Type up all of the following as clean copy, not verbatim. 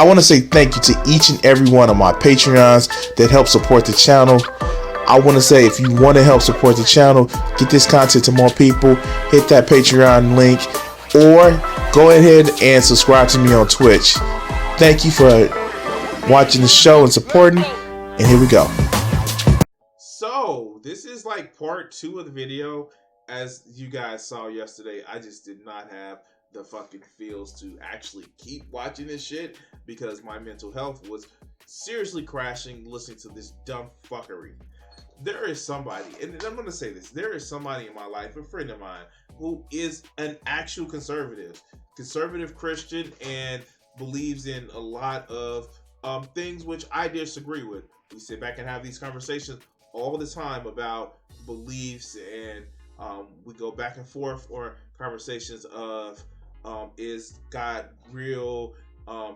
I want to say thank you to each and every one of my Patreons that help support the channel. I want to say, if you want to help support the channel, get this content to more people, hit that Patreon link, or go ahead and subscribe to me on Twitch. Thank you for watching the show and supporting, and here we go. So this is like part 2 of the video. As you guys saw yesterday, I just did not have the fucking feels to actually keep watching this shit because my mental health was seriously crashing listening to this dumb fuckery. There is somebody, and I'm going to say this, there is somebody in my life, a friend of mine, who is an actual conservative Christian, and believes in a lot of things which I disagree with. We sit back and have these conversations all the time about beliefs, and we go back and forth or conversations of is God real,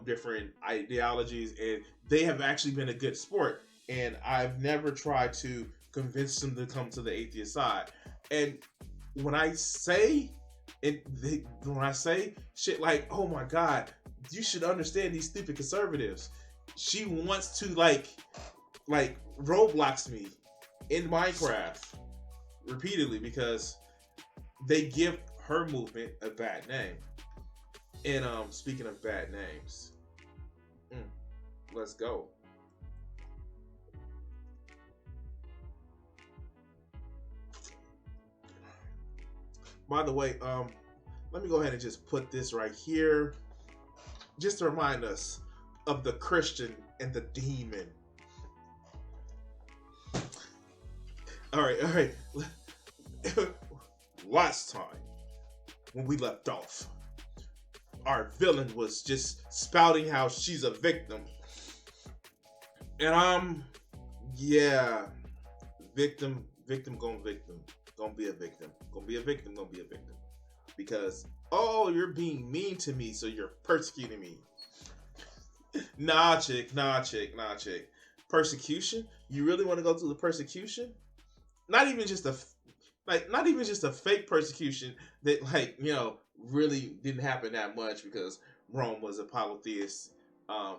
different ideologies, and they have actually been a good sport. And I've never tried to convince them to come to the atheist side. And when I say shit like, "Oh my God, you should understand these stupid conservatives," she wants to like Roblox me in Minecraft repeatedly because they give her movement a bad name. And speaking of bad names, let's go. By the way, let me go ahead and just put this right here, just to remind us of the Christian and the demon. All right. Last time, when we left off, our villain was just spouting how she's a victim. And yeah, victim gonna be a victim. Because, oh, you're being mean to me, so you're persecuting me. Nah, chick. Persecution? You really want to go through the persecution? Not even just a fake persecution that, really didn't happen that much because Rome was a polytheist. It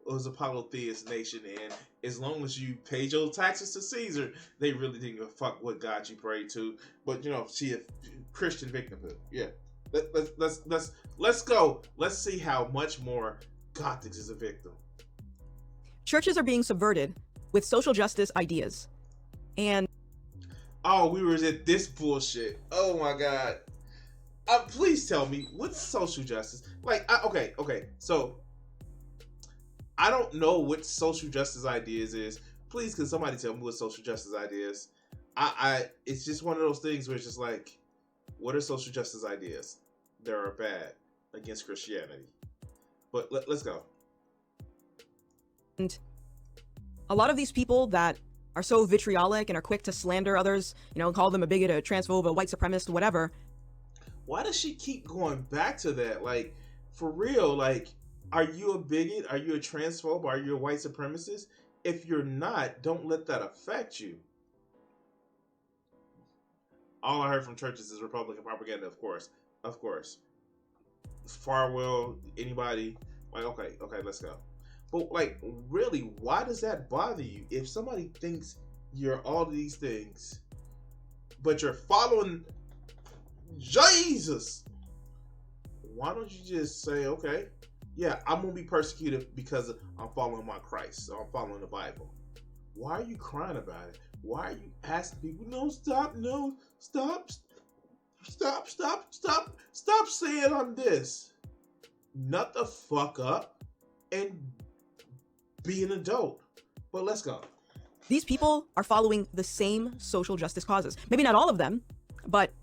was a polytheist nation, and as long as you paid your taxes to Caesar, they really didn't give a fuck what God you prayed to. But she a Christian victimhood. Yeah, let's go. Let's see how much more Gothix is a victim. Churches are being subverted with social justice ideas, and we were at this bullshit. Oh my God! Please tell me what's social justice? Okay. So I don't know what social justice ideas is. Please, can somebody tell me what social justice ideas? It's just one of those things where it's just like, what are social justice ideas that are bad against Christianity? But let's go. And a lot of these people that are so vitriolic and are quick to slander others, call them a bigot, a transphobe, a white supremacist, whatever. Why does she keep going back to that? Like, for real, like, are you a bigot? Are you a transphobe? Are you a white supremacist? If you're not, don't let that affect you. All I heard from churches is Republican propaganda, of course. Farwell, anybody? Like, okay, let's go. But, like, really, why does that bother you? If somebody thinks you're all these things, but you're following Jesus, why don't you just say, okay, yeah, I'm going to be persecuted because I'm following my Christ, so I'm following the Bible. Why are you crying about it? Why are you asking people, stop saying I'm this. Nut the fuck up and be an adult. But let's go. These people are following the same social justice causes. Maybe not all of them, but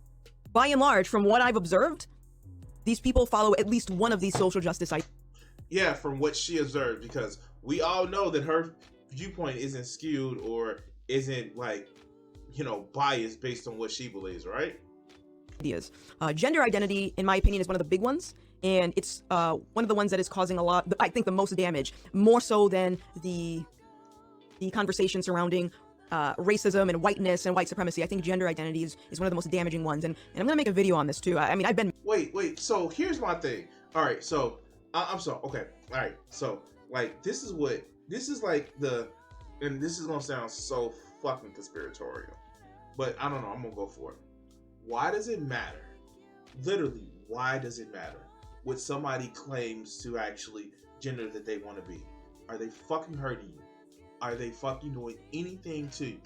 by and large, from what I've observed, these people follow at least one of these social justice ideas. Yeah, from what she observed, because we all know that her viewpoint isn't skewed or isn't biased based on what she believes, right? Ideas. Gender identity, in my opinion, is one of the big ones. And it's one of the ones that is causing I think the most damage, more so than the conversation surrounding racism and whiteness and white supremacy. I think gender identity is one of the most damaging ones. And I'm going to make a video on this too. I've been... Wait. So here's my thing. All right. So I'm sorry. Okay, all right. So like this is like and this is gonna sound so fucking conspiratorial, but I don't know. I'm gonna go for it. Why does it matter? Literally, why does it matter what somebody claims to actually gender that they want to be? Are they fucking hurting you? Are they fucking doing anything to you?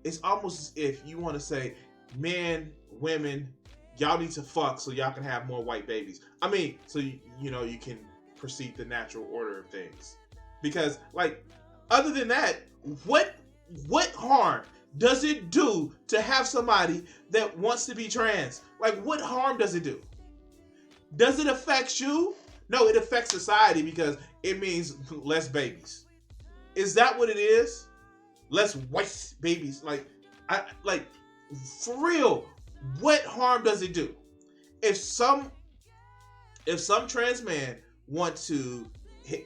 It's almost as if you want to say, men, women, y'all need to fuck so y'all can have more white babies. I mean, so you know you can proceed the natural order of things. Because like, other than that, what harm does it do to have somebody that wants to be trans? Like, what harm does it do? Does it affect you? No, it affects society because it means less babies. Is that what it is? Less white babies. Like, for real, what harm does it do? If some trans man want to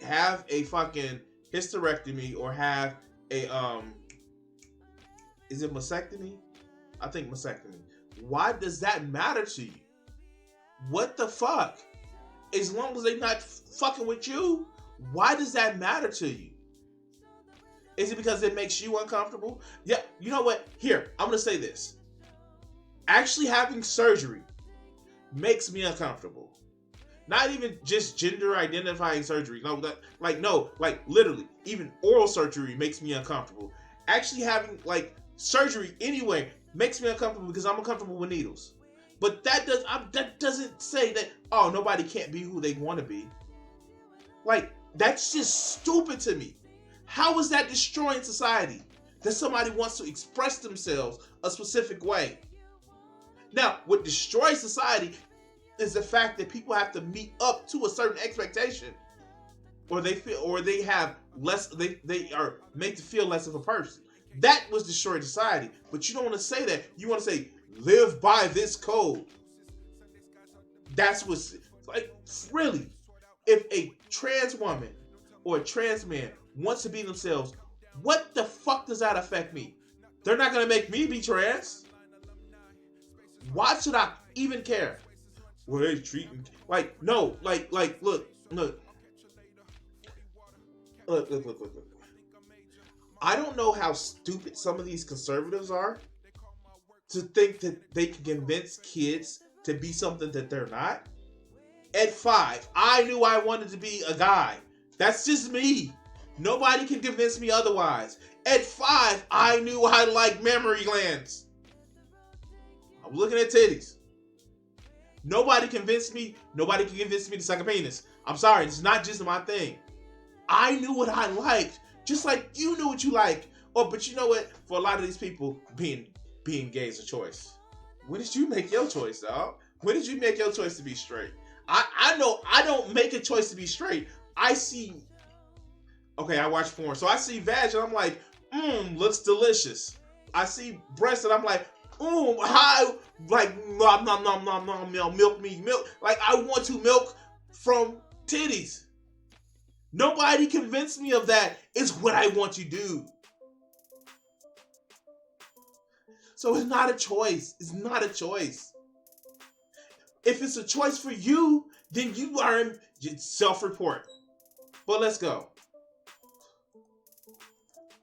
have a fucking hysterectomy or have a is it mastectomy? I think mastectomy. Why does that matter to you? What the fuck? As long as they not fucking with you, why does that matter to you? Is it because it makes you uncomfortable? Yeah, you know what? Here, I'm gonna say this. Actually having surgery makes me uncomfortable. Not even just gender identifying surgery. No, literally, even oral surgery makes me uncomfortable. Actually having like surgery anyway makes me uncomfortable because I'm uncomfortable with needles. But that doesn't say that, oh, nobody can't be who they want to be. Like, that's just stupid to me. How is that destroying society? That somebody wants to express themselves a specific way. Now, what destroys society is the fact that people have to meet up to a certain expectation, or they have less. They are made to feel less of a person. That was destroying society. But you don't want to say that. You want to say live by this code. That's what's like. Really, if a trans woman or a trans man wants to be themselves, what the fuck does that affect me? They're not gonna make me be trans. Why should I even care? Well, they treating like no, like look. I don't know how stupid some of these conservatives are to think that they can convince kids to be something that they're not. At 5, I knew I wanted to be a guy. That's just me. Nobody can convince me otherwise. At 5, I knew I liked mammary glands. I'm looking at titties. Nobody convinced me. Nobody can convince me to suck a penis. I'm sorry, it's not just my thing. I knew what I liked, just like you knew what you liked. But you know what? For a lot of these people, being gay is a choice. When did you make your choice, dog? When did you make your choice to be straight? I know I don't make a choice to be straight. I watch porn, so I see vag and I'm like, looks delicious. I see breasts and I'm like, how, like, nom nom nom nom nom, milk me, milk. Like, I want to milk from titties. Nobody convinced me of that. It's what I want to do. So it's not a choice. It's not a choice. If it's a choice for you, then you are in self-report. But let's go.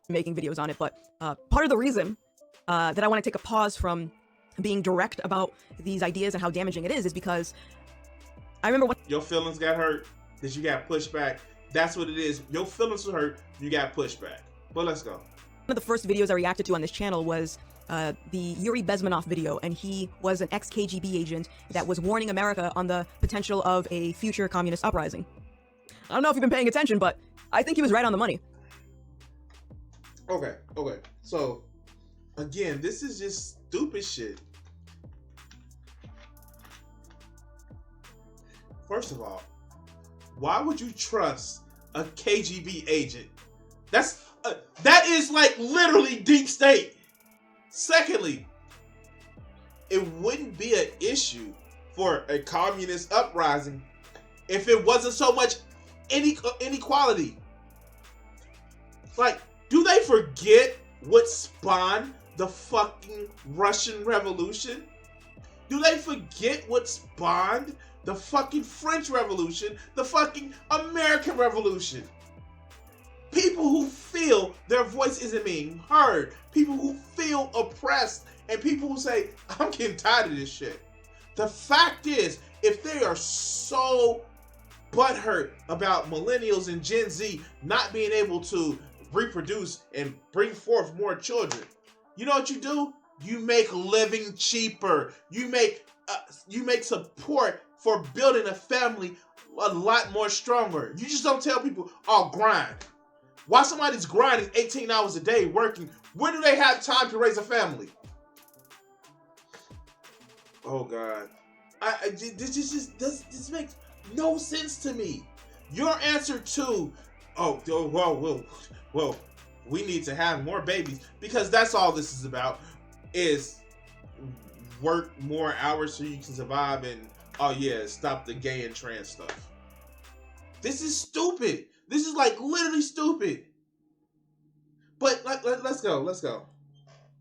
Making videos on it, but part of the reason that I want to take a pause from being direct about these ideas and how damaging it is because I remember when your feelings got hurt, that you got pushed back. That's what it is. Your feelings were hurt, you got pushed back. But let's go. One of the first videos I reacted to on this channel was the Yuri Bezmenov video, and he was an ex-KGB agent that was warning America on the potential of a future communist uprising. I don't know if you've been paying attention, but I think he was right on the money. Okay. So, again, this is just stupid shit. First of all, why would you trust a KGB agent? That is like literally deep state. Secondly, it wouldn't be an issue for a communist uprising if it wasn't so much inequality. Like, do they forget what spawned the fucking Russian Revolution? Do they forget what spawned the fucking French Revolution, the fucking American Revolution. People who feel their voice isn't being heard, people who feel oppressed, and people who say, I'm getting tired of this shit. The fact is, if they are so butthurt about millennials and Gen Z not being able to reproduce and bring forth more children, you know what you do? You make living cheaper. You make support for building a family a lot more stronger. You just don't tell people, oh, grind. While somebody's grinding 18 hours a day working, when do they have time to raise a family? Oh God, this makes no sense to me. Your answer to, well, we need to have more babies because that's all this is about, is work more hours so you can survive and, oh yeah, stop the gay and trans stuff. This is stupid. This is like literally stupid. But let's go.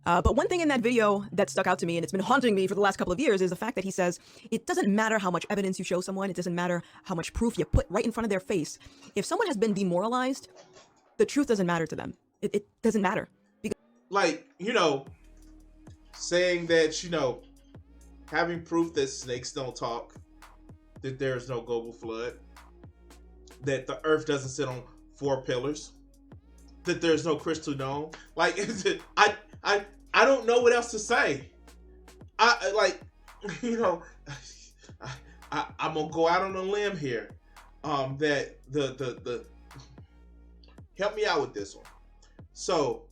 But one thing in that video that stuck out to me, and it's been haunting me for the last couple of years, is the fact that he says, it doesn't matter how much evidence you show someone, it doesn't matter how much proof you put right in front of their face. If someone has been demoralized, the truth doesn't matter to them. It doesn't matter. Because like, saying that, having proof that snakes don't talk, that there's no global flood, that the earth doesn't sit on 4 pillars, that there's no crystal dome. Like, I don't know what else to say. I'm gonna go out on a limb here. That the help me out with this one. So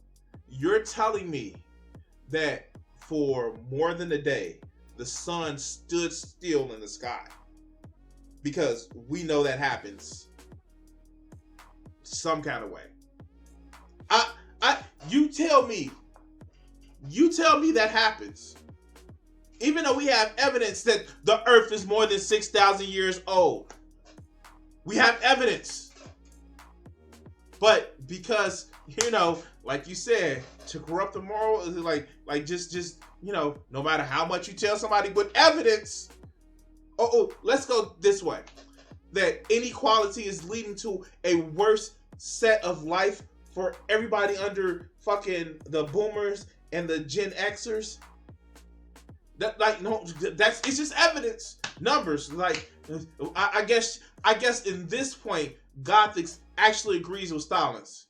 you're telling me that for more than a day, the sun stood still in the sky, because we know that happens some kind of way. You tell me that happens. Even though we have evidence that the earth is more than 6,000 years old. We have evidence. But because, like you said, to corrupt the moral, like just no matter how much you tell somebody with evidence. Let's go this way. That inequality is leading to a worse set of life for everybody under fucking the boomers and the Gen Xers. It's just evidence, numbers. Like, I guess in this point, Gothix actually agrees with Stalin's.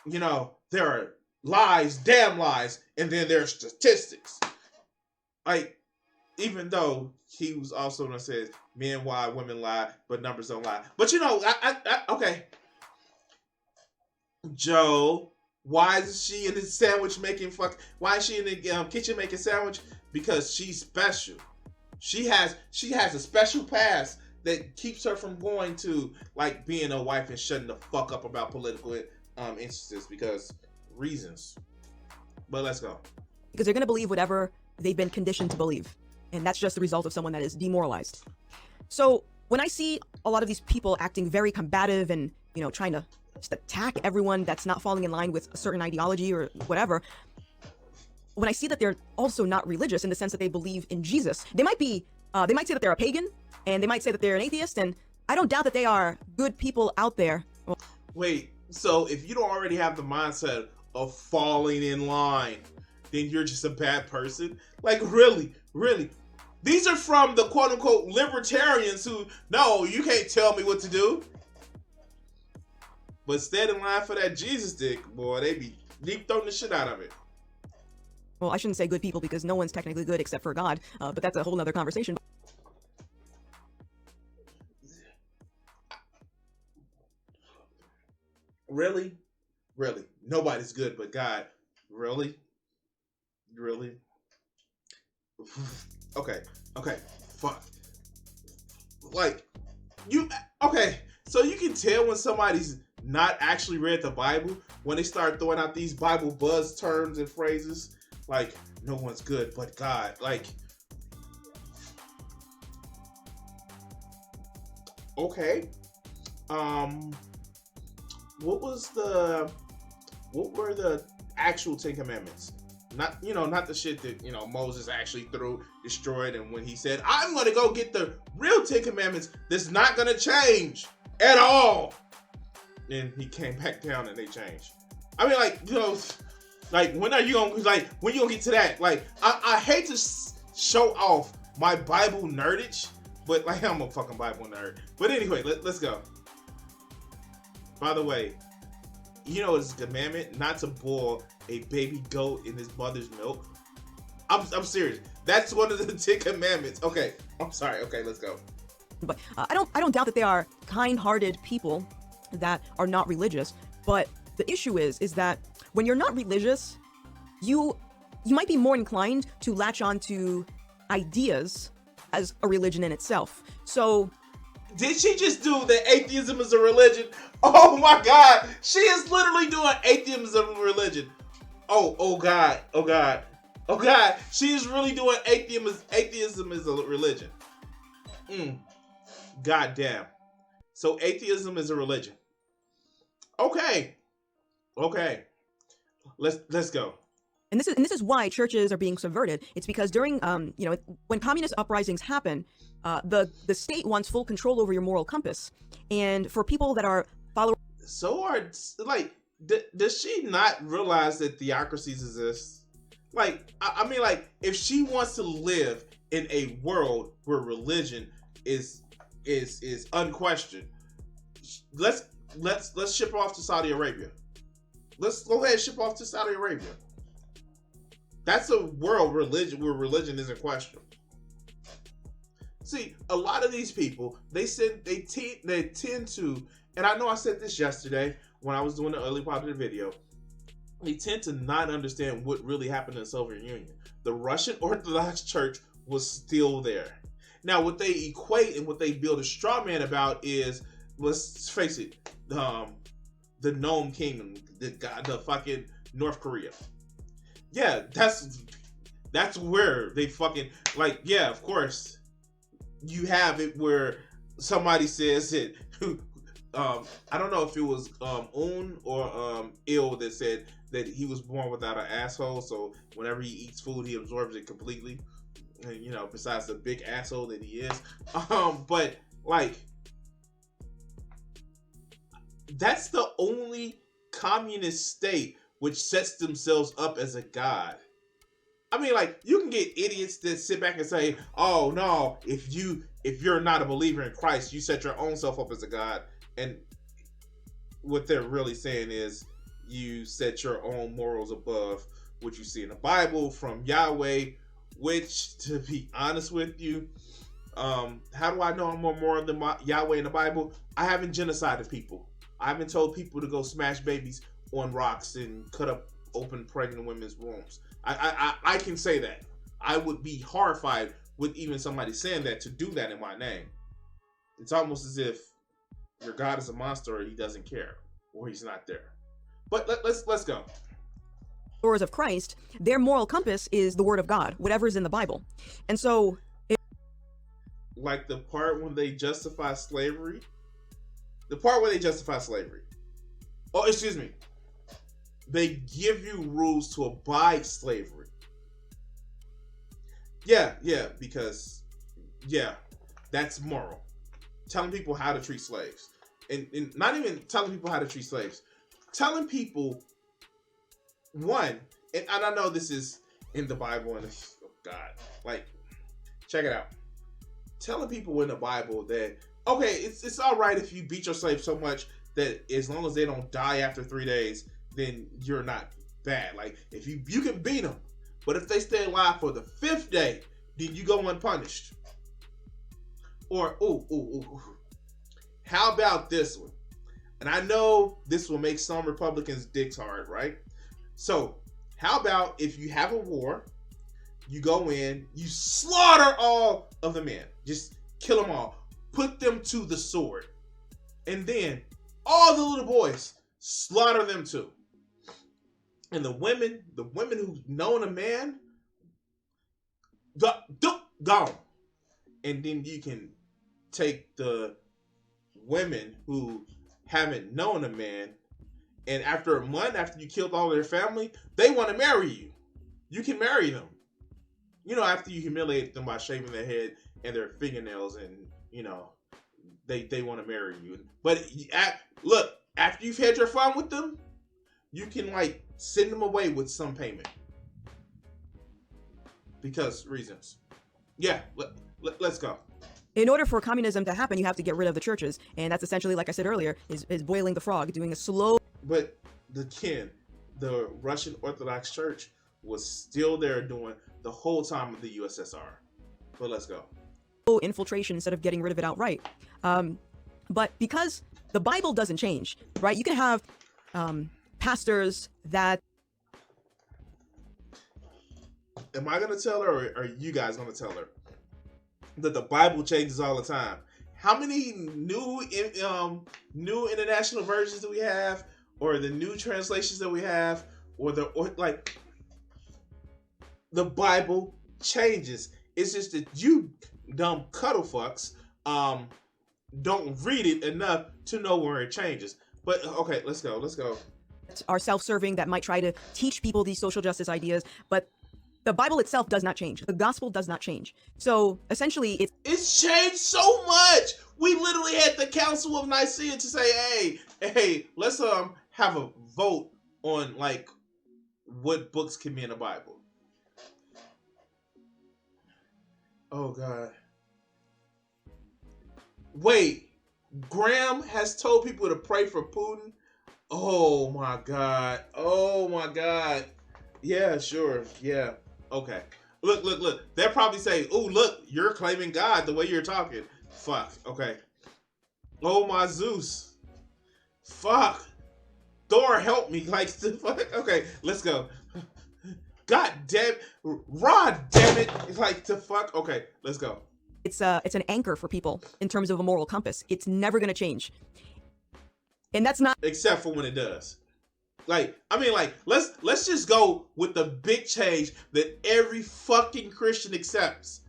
There are lies, damn lies, and then there are statistics. Like, even though he was also gonna say men lie, women lie, but numbers don't lie. But okay. Joe, why is she in the sandwich making why is she in the kitchen making sandwich? Because she's special. She has a special past that keeps her from going to like being a wife and shutting the fuck up about political instances because reasons. But let's go. Because they're going to believe whatever they've been conditioned to believe. And that's just the result of someone that is demoralized. So when I see a lot of these people acting very combative and, trying to just attack everyone that's not falling in line with a certain ideology or whatever, when I see that they're also not religious in the sense that they believe in Jesus, they might say that they're a pagan, and they might say that they're an atheist, and I don't doubt that they are good people out there. Wait, so if you don't already have the mindset of falling in line, then you're just a bad person? Like, really? These are from the quote-unquote libertarians who, no, you can't tell me what to do. But stand in line for that Jesus dick, boy, they be deep throwing the shit out of it. Well, I shouldn't say good people because no one's technically good except for God, but that's a whole nother conversation. Really? Nobody's good but God. Really? Okay, fuck. Like, so you can tell when somebody's not actually read the Bible when they start throwing out these Bible buzz terms and phrases like no one's good but God. Like, okay, what were the actual 10 Commandments? Not the shit that Moses actually destroyed, and when he said, I'm gonna go get the real Ten Commandments that's not gonna change at all. And he came back down and they changed. I mean, like, you know, like when are you gonna when you gonna get to that? Like, I hate to show off my Bible nerdage, but like I'm a fucking Bible nerd. But anyway, let's go. By the way, you know it's a commandment not to boil a baby goat in his mother's milk. I'm serious. That's one of the 10 commandments. Okay, I'm sorry. Okay, let's go. But I don't doubt that they are kind-hearted people that are not religious. But the issue is that when you're not religious, you might be more inclined to latch on to ideas as a religion in itself. So, did she just do that atheism is a religion? Oh my God, she is literally doing atheism as a religion. Oh God, oh God, oh God, she is really doing atheism as a religion. God damn. So atheism is a religion. Okay. Let's go. And this is why churches are being subverted. It's because during when communist uprisings happen, the state wants full control over your moral compass. And for people that are followers, does she not realize that theocracies exist? Like, I mean, like, if she wants to live in a world where religion is unquestioned, let's ship off to Saudi Arabia. Let's go ahead and ship off to Saudi Arabia. That's a world where religion isn't questioned. See, a lot of these people, they tend to, and I know I said this yesterday when I was doing the early part of the video, they tend to not understand what really happened in the Soviet Union. The Russian Orthodox Church was still there. Now, what they equate and what they build a straw man about is, let's face it, the Gnome Kingdom, the fucking North Korea. Yeah, that's where they fucking, like, yeah, of course, you have it where somebody says it. I don't know if it was Un or Il that said that he was born without an asshole, so whenever he eats food, he absorbs it completely. And, you know, besides the big asshole that he is. But like, that's the only communist state which sets themselves up as a god. I mean, like, you can get idiots that sit back and say, "Oh no, if you're not a believer in Christ, you set your own self up as a god." And what they're really saying is, you set your own morals above what you see in the Bible from Yahweh. Which, to be honest with you, how do I know I'm more moral than Yahweh in the Bible? I haven't genocided people. I haven't told people to go smash babies on rocks and cut up open pregnant women's wombs. I can say that. I would be horrified with even somebody saying that, to do that in my name. It's almost as if your God is a monster, or he doesn't care, or he's not there. But let's go. of Christ, their moral compass is the word of God, whatever's in the Bible. And so, like the part when they justify slavery. Oh, excuse me. They give you rules to abide slavery. Yeah, because, that's moral. Telling people how to treat slaves. And not even telling people how to treat slaves. Telling people, one, and I know this is in the Bible, and oh God, like, check it out. Telling people in the Bible that, okay, it's all right if you beat your slave so much that as long as they don't die after 3 days, then you're not bad. Like, if you can beat them, but if they stay alive for the 5th day, then you go unpunished. Or, how about this one? And I know this will make some Republicans' dicks hard, right? So, how about if you have a war, you go in, you slaughter all of the men. Just kill them all. Put them to the sword. And then, all the little boys, slaughter them too. And the women who've known a man, gone. And then you can take the women who haven't known a man, and after a month, after you killed all their family, they want to marry you. You can marry them. You know, after you humiliate them by shaving their head and their fingernails and you know, they want to marry you. But look, after you've had your fun with them, you can like send them away with some payment because reasons. Yeah, let's go. In order for communism to happen, you have to get rid of the churches, and that's essentially, like I said earlier, is boiling the frog, doing a slow. But the Russian Orthodox Church was still there doing the whole time of the USSR. But let's go. Infiltration instead of getting rid of it outright. But because the Bible doesn't change, right? You can have pastors that. Am I gonna tell her, or are you guys gonna tell her that the Bible changes all the time? How many new international versions do we have, or the new translations that we have, or the Bible changes? It's just that you dumb cuddle fucks don't read it enough to know where it changes. But okay, let's go. Are self-serving, that might try to teach people these social justice ideas, but the Bible itself does not change. The gospel does not change. So essentially, it's changed so much. We literally had the Council of Nicaea to say, hey, let's have a vote on like what books can be in the Bible. Oh God. Wait, Graham has told people to pray for Putin? Oh my God. Yeah, sure. Yeah. Okay. Look. They'll probably say, "Oh, look, you're claiming God the way you're talking." Fuck. Okay. Oh my Zeus. Fuck. Thor, help me. Like, fuck. Okay, let's go. God damn. Rod, damn it. It's like, the fuck. Okay, let's go. It's an anchor for people in terms of a moral compass. It's never going to change. And that's not. Except for when it does. Like, I mean, like, let's just go with the big change that every fucking Christian accepts.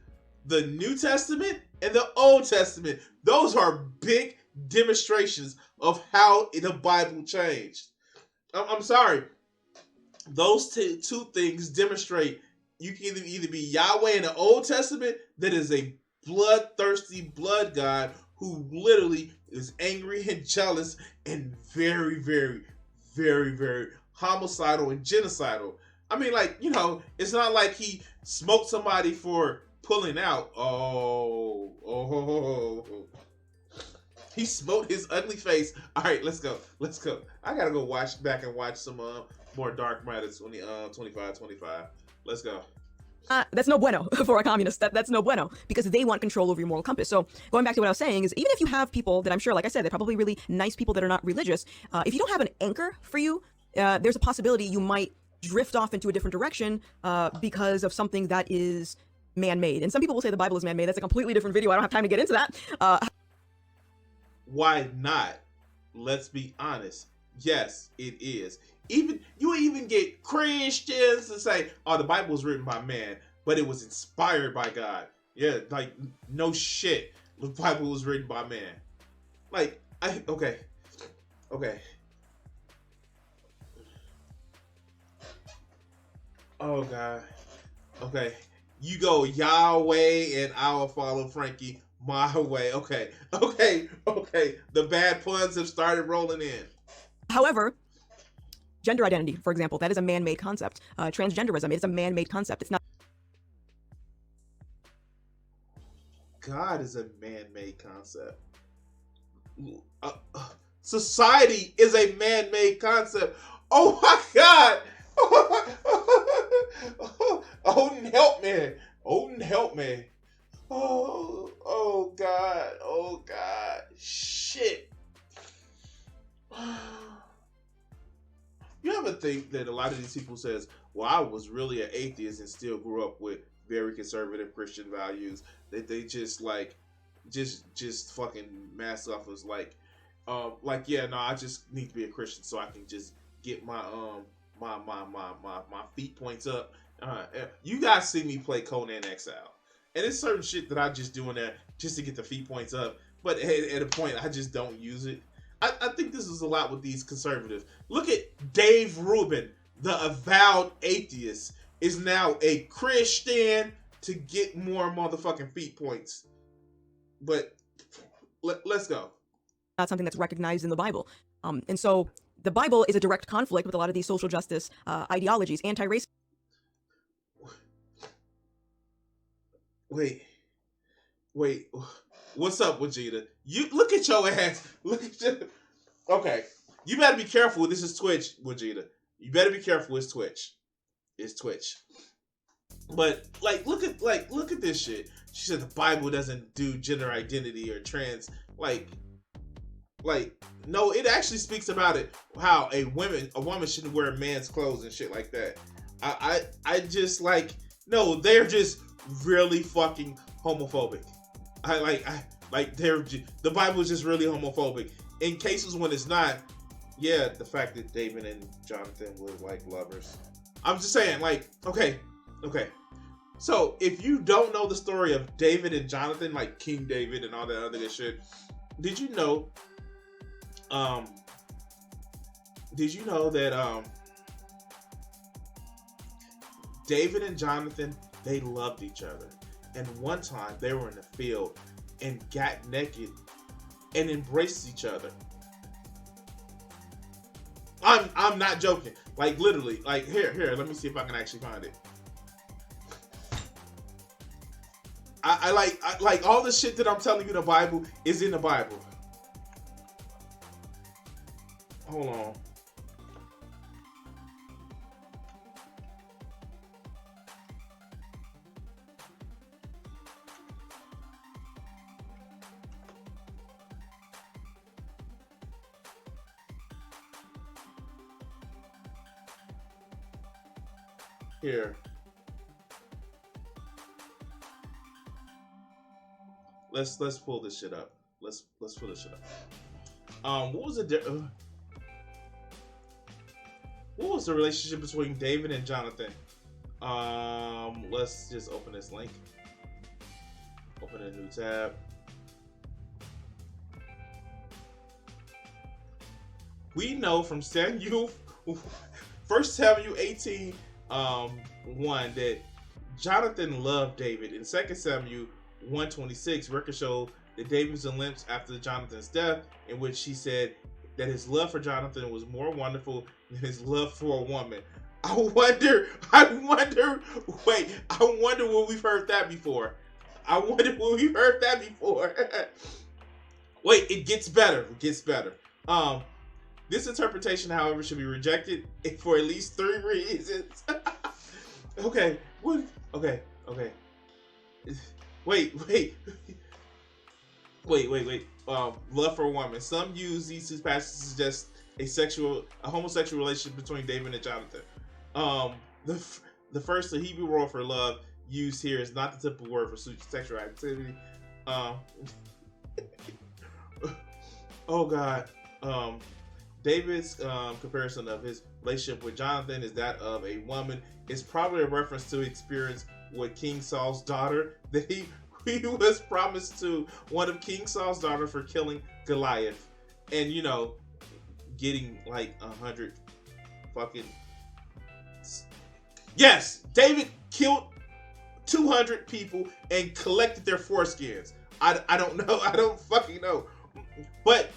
The New Testament and the Old Testament. Those are big demonstrations of how the Bible changed. I'm sorry. Those two things demonstrate you can either be Yahweh in the Old Testament, that is a bloodthirsty blood god who literally is angry and jealous and very, very, very, very homicidal and genocidal. I mean, like, you know, it's not like he smoked somebody for pulling out. Oh. He smoked his ugly face. All right, let's go. I gotta go back and watch some more Dark Matter 25. Let's go. That's no bueno for a communist. That's no bueno, because they want control over your moral compass. So going back to what I was saying is, even if you have people that I'm sure, like I said, they're probably really nice people that are not religious, if you don't have an anchor for you, there's a possibility you might drift off into a different direction because of something that is man-made. And some people will say the Bible is man-made. That's a completely different video. I don't have time to get into that. Why not? Let's be honest. Yes, it is. You even get Christians to say, "Oh, the Bible was written by man, but it was inspired by God." Yeah, like, no shit. The Bible was written by man. Like, okay. Oh God. Okay. You go Yahweh and I'll follow Frankie my way. Okay. The bad puns have started rolling in. However, gender identity, for example, that is a man-made concept. Transgenderism is a man-made concept. It's not. God is a man-made concept. Society is a man-made concept. Oh my God! Odin, help me! Odin, help me! Oh God! Shit! You ever think that a lot of these people says, "Well, I was really an atheist and still grew up with very conservative Christian values," that they just like, just fucking mask off as like, yeah, no, I just need to be a Christian so I can just get my my feet points up. You guys see me play Conan Exile, and it's certain shit that I just do in there just to get the feet points up. But at a point, I just don't use it. I think this is a lot with these conservatives. Look at Dave Rubin, the avowed atheist, is now a Christian to get more motherfucking feet points. But Let's go. Not something that's recognized in the Bible. And so the Bible is a direct conflict with a lot of these social justice ideologies, anti-racism. Wait. What's up, Vegeta? You look at your ass. Look at your. Okay, you better be careful. This is Twitch, Vegeta. You better be careful. It's Twitch. It's Twitch. But look at this shit. She said the Bible doesn't do gender identity or trans. No, it actually speaks about it. How a woman shouldn't wear a man's clothes and shit like that. I just no, they're just really fucking homophobic. The Bible is just really homophobic. In cases when it's not, yeah, the fact that David and Jonathan were like lovers. I'm just saying, okay. So if you don't know the story of David and Jonathan, like King David and all that other good shit, did you know that David and Jonathan, they loved each other. And one time they were in the field and got naked and embraced each other. I'm not joking. Like literally, here, let me see if I can actually find it. I like all the shit that I'm telling you in the Bible is in the Bible. Hold on. Here. Let's pull this shit up. Let's pull this shit up. What was the relationship between David and Jonathan? Let's just open this link. Open a new tab. We know from Samuel, 1 Samuel 18, 1 that Jonathan loved David. In 2 Samuel 1:26, records show that David was in limps after Jonathan's death, in which he said that his love for Jonathan was more wonderful than his love for a woman. I wonder where we've heard that before. Wait, it gets better. This interpretation, however, should be rejected for at least 3 reasons. Okay. Wait. Love for a woman. Some use these two passages to suggest a homosexual relationship between David and Jonathan. The first, the Hebrew word for love used here is not the typical word for sexual activity. Oh God. David's comparison of his relationship with Jonathan is that of a woman. It's probably a reference to experience with King Saul's daughter that he was promised to one of King Saul's daughter for killing Goliath, and getting 100 fucking. Yes, David killed 200 people and collected their foreskins. I don't know. I don't fucking know. But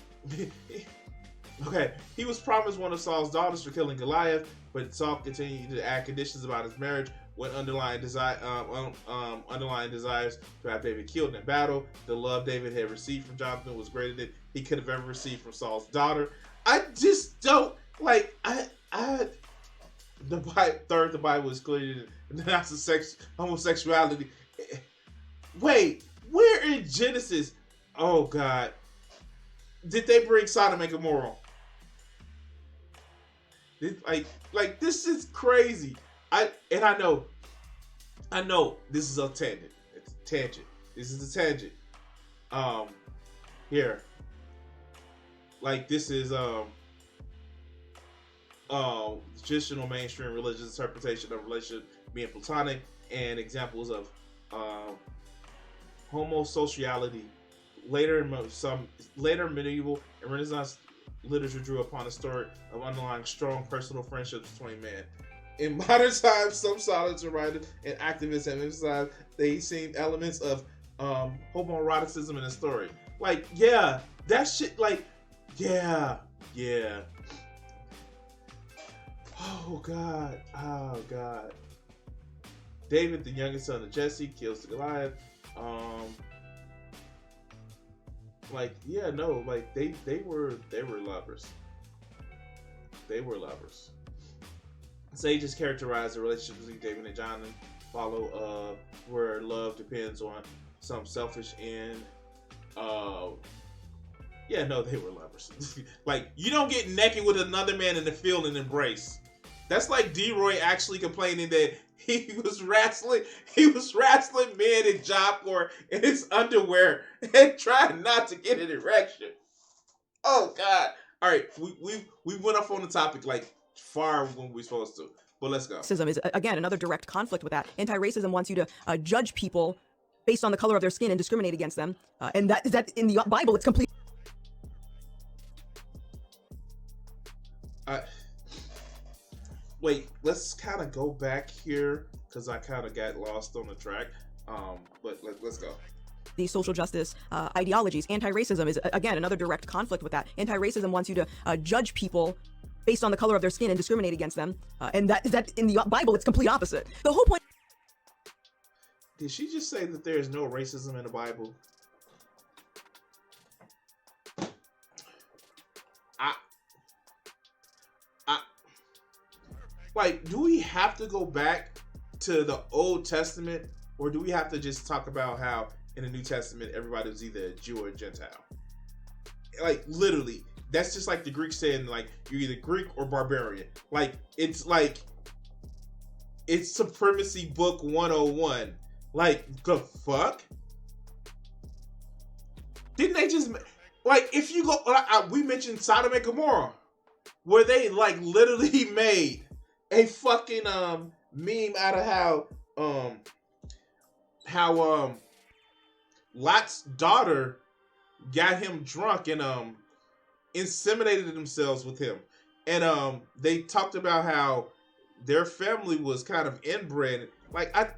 okay, he was promised one of Saul's daughters for killing Goliath, but Saul continued to add conditions about his marriage with underlying desires to have David killed in battle. The love David had received from Jonathan was greater than he could have ever received from Saul's daughter. I just don't the Bible is clearly not homosexuality. Wait, where in Genesis? Oh God, did they bring Sodom and Gomorrah? This is crazy. I know this is a tangent. It's a tangent. This is a tangent. Here. This is traditional mainstream religious interpretation of relationship being platonic, and examples of homosexuality. Later medieval and Renaissance literature drew upon a story of underlying strong personal friendships between men. In modern times, some scholars, writers, and activists have emphasized they seen elements of homoeroticism in the story. Like, yeah, that shit, like, yeah. Oh God. David, the youngest son of Jesse, kills the Goliath. Like, yeah, no, like they were lovers. They were lovers. Sages characterize the relationship between David and John and follow where love depends on some selfish end. Yeah, no, they were lovers. Like, you don't get naked with another man in the field and embrace. That's like D-Roy actually complaining that he was wrestling men in job corps in his underwear and trying not to get an erection. Oh God! All right, we went off on the topic like far when we're supposed to, but let's go. Racism is, again, another direct conflict with that. Anti-racism wants you to judge people based on the color of their skin and discriminate against them, and that in the Bible it's complete. Wait, let's kind of go back here because I kind of got lost on the track. But let's go. These social justice ideologies. Anti-racism is, again, another direct conflict with that. Anti-racism wants you to judge people based on the color of their skin and discriminate against them, and that in the Bible it's complete opposite. The whole point. Did she just say that there is no racism in the Bible? Like, do we have to go back to the Old Testament, or do we have to just talk about how in the New Testament everybody was either a Jew or a Gentile? Like, literally, that's just like the Greeks saying, like, you're either Greek or barbarian. Like, it's Supremacy Book 101. Like, the fuck? Didn't they just, like, if you go, we mentioned Sodom and Gomorrah, where they, like, literally made a fucking meme out of how Lot's daughter got him drunk and inseminated themselves with him, and they talked about how their family was kind of inbred. Like, I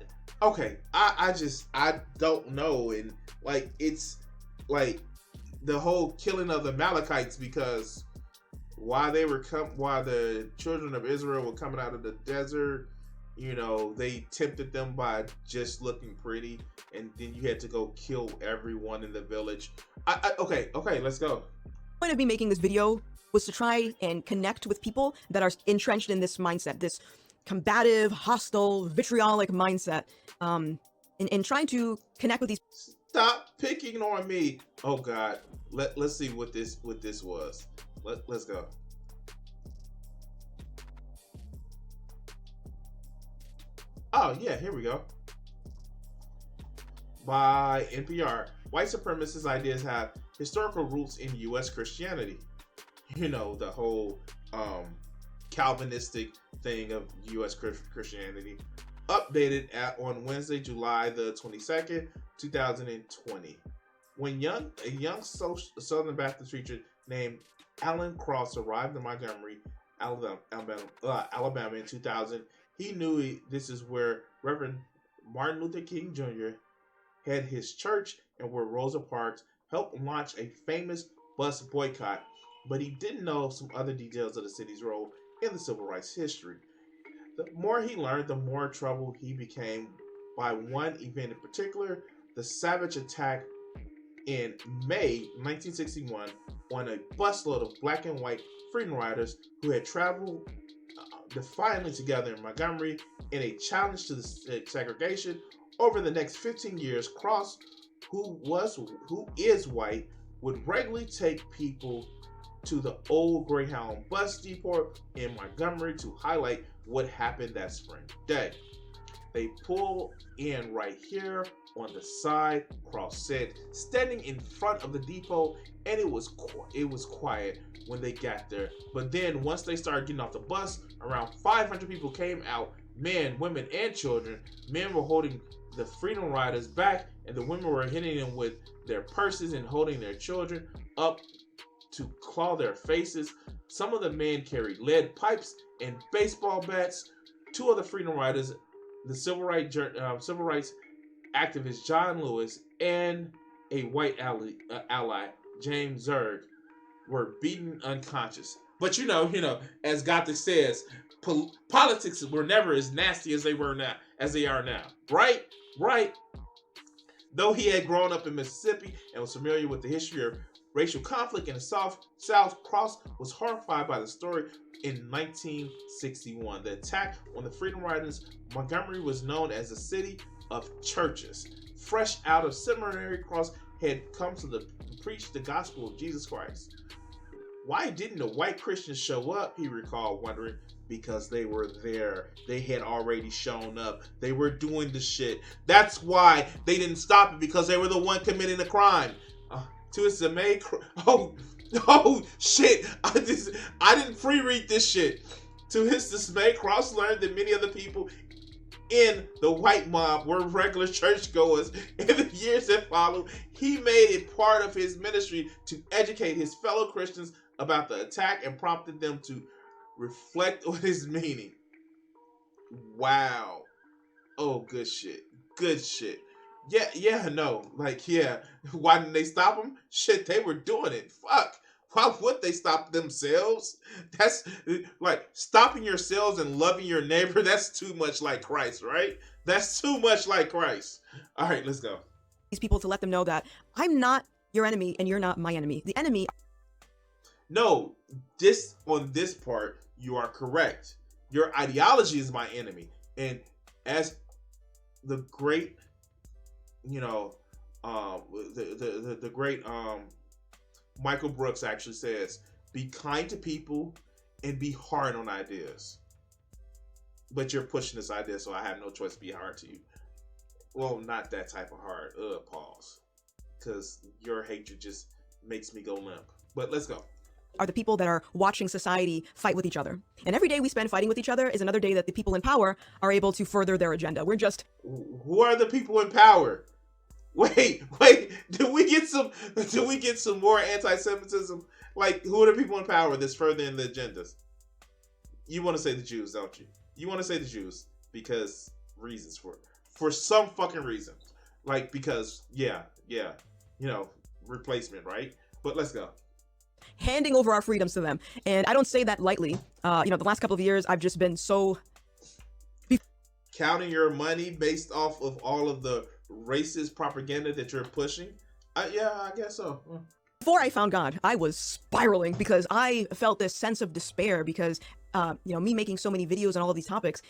don't know, and like it's like the whole killing of the Amalekites because while the children of Israel were coming out of the desert, you know, they tempted them by just looking pretty, and then you had to go kill everyone in the village. Okay, let's go. The point of me making this video was to try and connect with people that are entrenched in this mindset, this combative, hostile, vitriolic mindset, and trying to connect with these. Stop picking on me. Oh God, let's see what this was. Let's go. Oh yeah, here we go. By NPR, white supremacist ideas have historical roots in U.S. Christianity. You know, the whole Calvinistic thing of U.S. Christianity. Updated on Wednesday, July the 22nd, 2020. When a young Southern Baptist preacher named Alan Cross arrived in Montgomery, Alabama in 2000, he knew this is where Reverend Martin Luther King Jr. had his church and where Rosa Parks helped launch a famous bus boycott, but he didn't know some other details of the city's role in the civil rights history. The more he learned, the more troubled he became by one event in particular, the savage attack in May 1961 on a busload of black and white freedom riders who had traveled defiantly together in Montgomery in a challenge to the segregation. Over the next 15 years, Cross, who is white, would regularly take people to the old Greyhound bus depot in Montgomery to highlight what happened that spring day. They pull in right here on the side, Cross said, standing in front of the depot, and it was quiet when they got there. But then once they started getting off the bus, around 500 people came out, men, women, and children. Men were holding the Freedom Riders back, and the women were hitting them with their purses and holding their children up to claw their faces. Some of the men carried lead pipes and baseball bats. Two of the Freedom Riders, the civil rights activist John Lewis and a white ally, James Zerg, were beaten unconscious. But as Gothix says, politics were never as nasty as they are now. Right? Right. Though he had grown up in Mississippi and was familiar with the history of racial conflict in the South, Cross was horrified by the story in 1961. The attack on the Freedom Riders, Montgomery was known as the city of churches. Fresh out of seminary, Cross had come to preach the gospel of Jesus Christ. Why didn't the white Christians show up? He recalled, wondering. Because they were there. They had already shown up. They were doing the shit. That's why they didn't stop it, because they were the one committing the crime. To his dismay, oh shit! I didn't pre-read this shit. To his dismay, Cross learned that many of the people in the white mob were regular churchgoers. In the years that followed, he made it part of his ministry to educate his fellow Christians about the attack and prompted them to reflect on his meaning. Wow. Oh, good shit. Good shit. No. Why didn't they stop him? Shit, they were doing it. Fuck. Why would they stop themselves? That's like stopping yourselves and loving your neighbor. That's too much like Christ, right? That's too much like Christ. All right, let's go. These people, to let them know that I'm not your enemy and you're not my enemy. The enemy. No, on this part, you are correct. Your ideology is my enemy. And as the great, the great Michael Brooks actually says, be kind to people and be hard on ideas. But you're pushing this idea, so I have no choice to be hard to you. Well, not that type of hard. Pause. Because your hatred just makes me go limp. But let's go. Are the people that are watching society fight with each other. And every day we spend fighting with each other is another day that the people in power are able to further their agenda. We're just... Who are the people in power? Wait, do we get some more anti-Semitism? Like, who are the people in power that's furthering the agendas? You want to say the Jews, don't you? You want to say the Jews because reasons for some fucking reason. Like, because, replacement, right? But let's go. Handing over our freedoms to them. And I don't say that lightly. The last couple of years, I've just been so... Counting your money based off of all of the racist propaganda that you're pushing? I guess so. Before I found God, I was spiraling because I felt this sense of despair because, me making so many videos on all of these topics.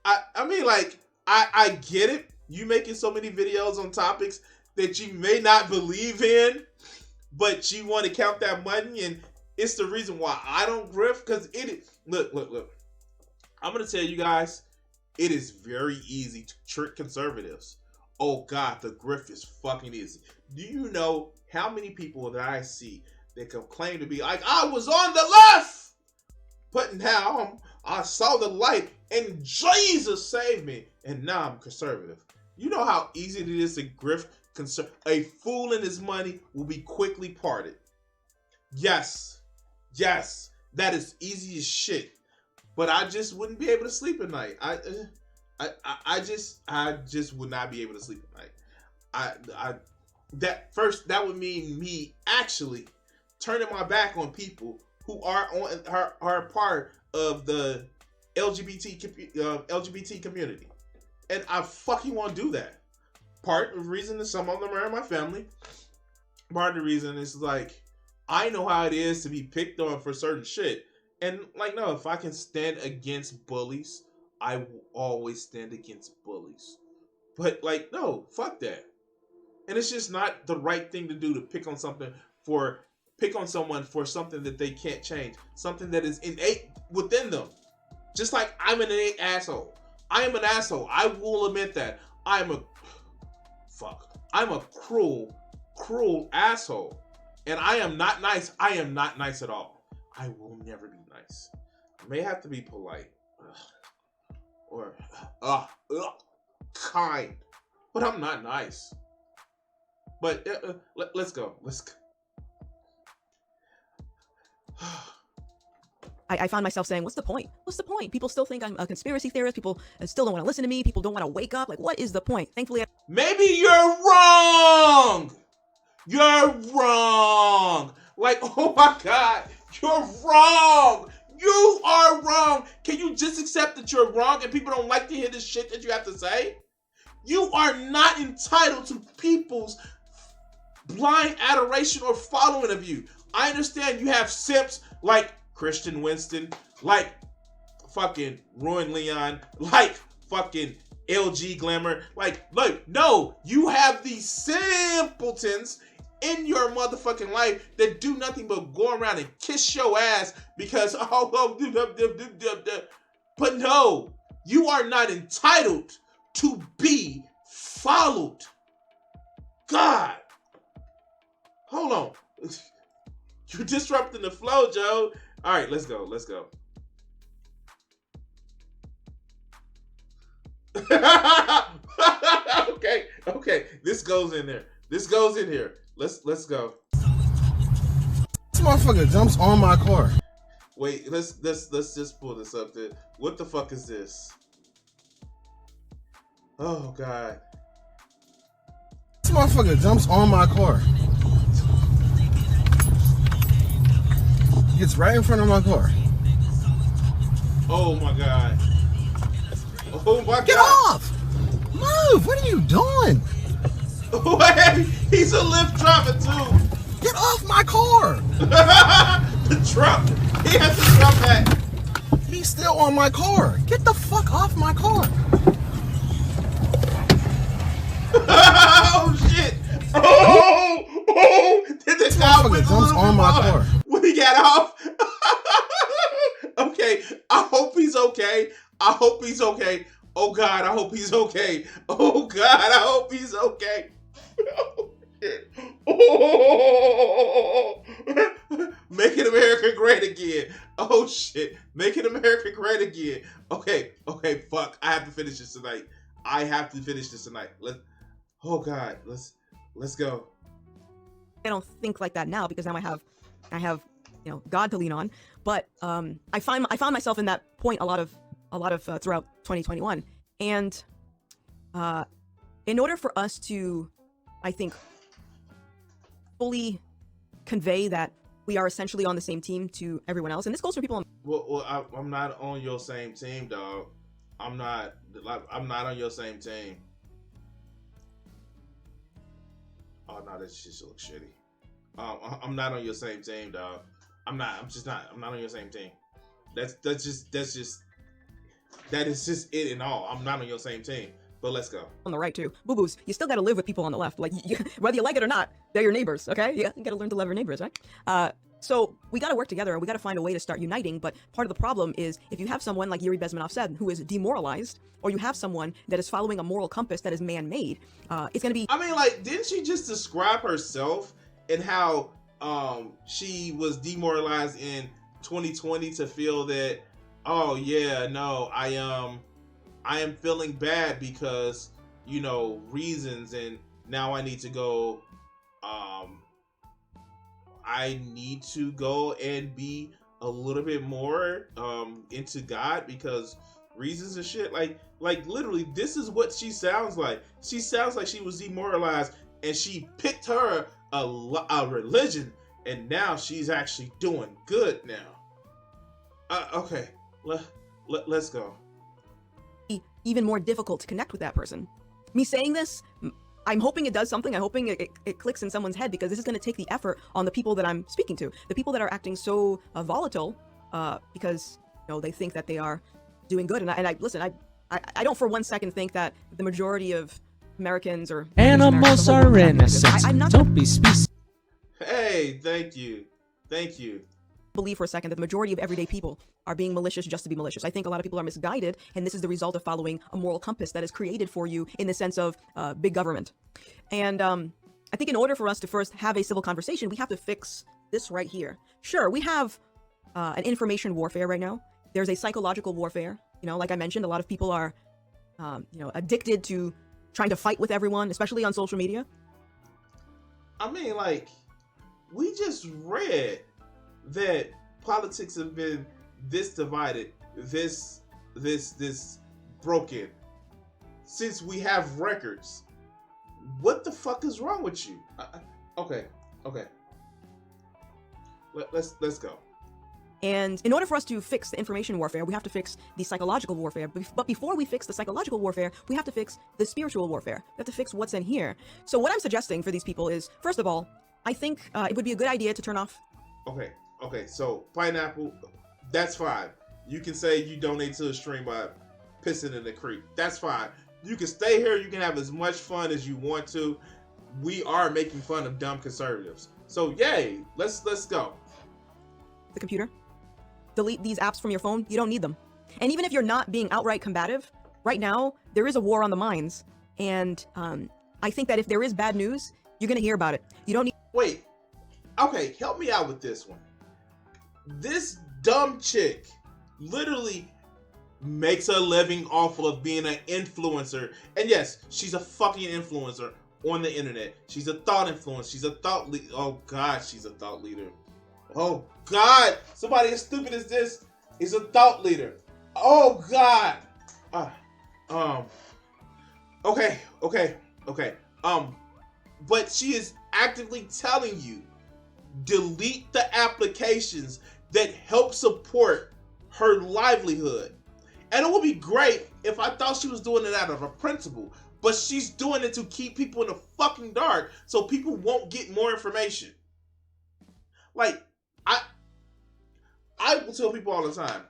I get it. You making so many videos on topics that you may not believe in, but you want to count that money, and it's the reason why I don't grift, because it is... Look. I'm going to tell you guys, it is very easy to trick conservatives. Oh God, the grift is fucking easy. Do you know how many people that I see that can claim to be like, I was on the left, but now I saw the light and Jesus saved me, and now I'm conservative. You know how easy it is to grift? A fool and his money will be quickly parted. Yes, that is easy as shit. But I just wouldn't be able to sleep at night. I just would not be able to sleep at night. That would mean me actually turning my back on people who are part of the LGBT community, and I fucking want to do that. Part of the reason is some of them are in my family. Part of the reason is like I know how it is to be picked on for certain shit. And no, if I can stand against bullies, I will always stand against bullies. But no, fuck that. And it's just not the right thing to do to pick on someone for something that they can't change, something that is innate within them. Just like I'm an innate asshole. I am an asshole. I will admit that. I'm a cruel asshole. And I am not nice. I am not nice at all. I will never be nice. I may have to be polite. Or kind. But I'm not nice. But let's go. I found myself saying, what's the point? What's the point? People still think I'm a conspiracy theorist. People still don't want to listen to me. People don't want to wake up. Like, what is the point? Thankfully, maybe you're wrong. You're wrong. Like, oh my God, you're wrong. You are wrong. Can you just accept that you're wrong and people don't like to hear the shit that you have to say? You are not entitled to people's blind adoration or following of you. I understand you have simps like Christian Winston, like fucking Ruin Leon, like fucking LG Glamour. Like, no, you have these simpletons in your motherfucking life that do nothing but go around and kiss your ass because, but no, you are not entitled to be followed. God. Hold on. You're disrupting the flow, Joe. All right, let's go. Okay. This goes in there. Let's go. This motherfucker jumps on my car. Wait, let's just pull this up there. What the fuck is this? Oh God. This motherfucker jumps on my car. Gets right in front of my car. Oh my God. Oh my God. Get off! Move! What are you doing? Wait, he's a Lyft driver too. Get off my car! The truck. He has to drop that. He's still on my car. Get the fuck off my car. Oh shit! Oh! Did the guy Motherfucker jumps on my car. When he got off? Okay, I hope he's okay. Oh God, I hope he's okay. Oh God, I hope he's okay. Oh shit! Oh! Making America great again. Oh shit! Making America great again. Okay, fuck. I have to finish this tonight. Oh God, let's go. I don't think like that now because now I have God to lean on. But I found myself in that point a lot of throughout 2021, and in order for us to, I think, fully convey that we are essentially on the same team to everyone else, and this goes for people. Well, I'm not on your same team, dog. I'm not on your same team. Oh no, that shit looks shitty. I'm not on your same team, dog. I'm not on your same team. That is just it and all. I'm not on your same team. But let's go. On the right too. Boo-boos, you still got to live with people on the left. Like, whether you like it or not, they're your neighbors, okay? You got to learn to love your neighbors, right? So we got to work together and we got to find a way to start uniting. But part of the problem is if you have someone like Yuri Bezmenov said, who is demoralized, or you have someone that is following a moral compass that is man-made, it's going to be... I mean, like, didn't she just describe herself and how she was demoralized in 2020 to feel that, oh yeah, no, I am feeling bad because, reasons, and now I need to go, I need to go and be a little bit more into God because reasons and shit. Like literally, this is what she sounds like. She sounds like she was demoralized and she picked her a religion and now she's actually doing good now. Okay, let's go. Even more difficult to connect with that person. Me saying this, I'm hoping it does something. I'm hoping it clicks in someone's head because this is going to take the effort on the people that I'm speaking to, the people that are acting so volatile because they think that they are doing good. And I listen. I don't for one second think that the majority of Americans or animals are innocent. I'm not. Don't be species. Hey, thank you. Believe for a second that the majority of everyday people are being malicious just to be malicious. I think a lot of people are misguided, and this is the result of following a moral compass that is created for you in the sense of big government. And I think in order for us to first have a civil conversation, we have to fix this right here. Sure, we have an information warfare right now. There's a psychological warfare. Like I mentioned, a lot of people are, addicted to trying to fight with everyone, especially on social media. I mean, like, we just read that politics have been this divided, this broken since we have records. What the fuck is wrong with you? Okay. Let's go. And in order for us to fix the information warfare, we have to fix the psychological warfare. But before we fix the psychological warfare, we have to fix the spiritual warfare. We have to fix what's in here. So what I'm suggesting for these people is, first of all, I think it would be a good idea to turn off. Okay. So pineapple, that's fine. You can say you donate to the stream by pissing in the creek. That's fine. You can stay here. You can have as much fun as you want to. We are making fun of dumb conservatives. So yay, let's go. The computer. Delete these apps from your phone. You don't need them. And even if you're not being outright combative, right now, there is a war on the minds. And I think that if there is bad news, you're going to hear about it. You don't need... Wait. Okay, help me out with this one. This dumb chick literally makes a living off of being an influencer. And yes, she's a fucking influencer on the internet. She's a thought influencer. She's a thought leader. Oh, God, she's a thought leader. Oh, God. Somebody as stupid as this is a thought leader. Oh, God. Okay. But she is actively telling you, delete the applications that help support her livelihood. And it would be great if I thought she was doing it out of a principle, but she's doing it to keep people in the fucking dark so people won't get more information. Like, I will tell people all the time,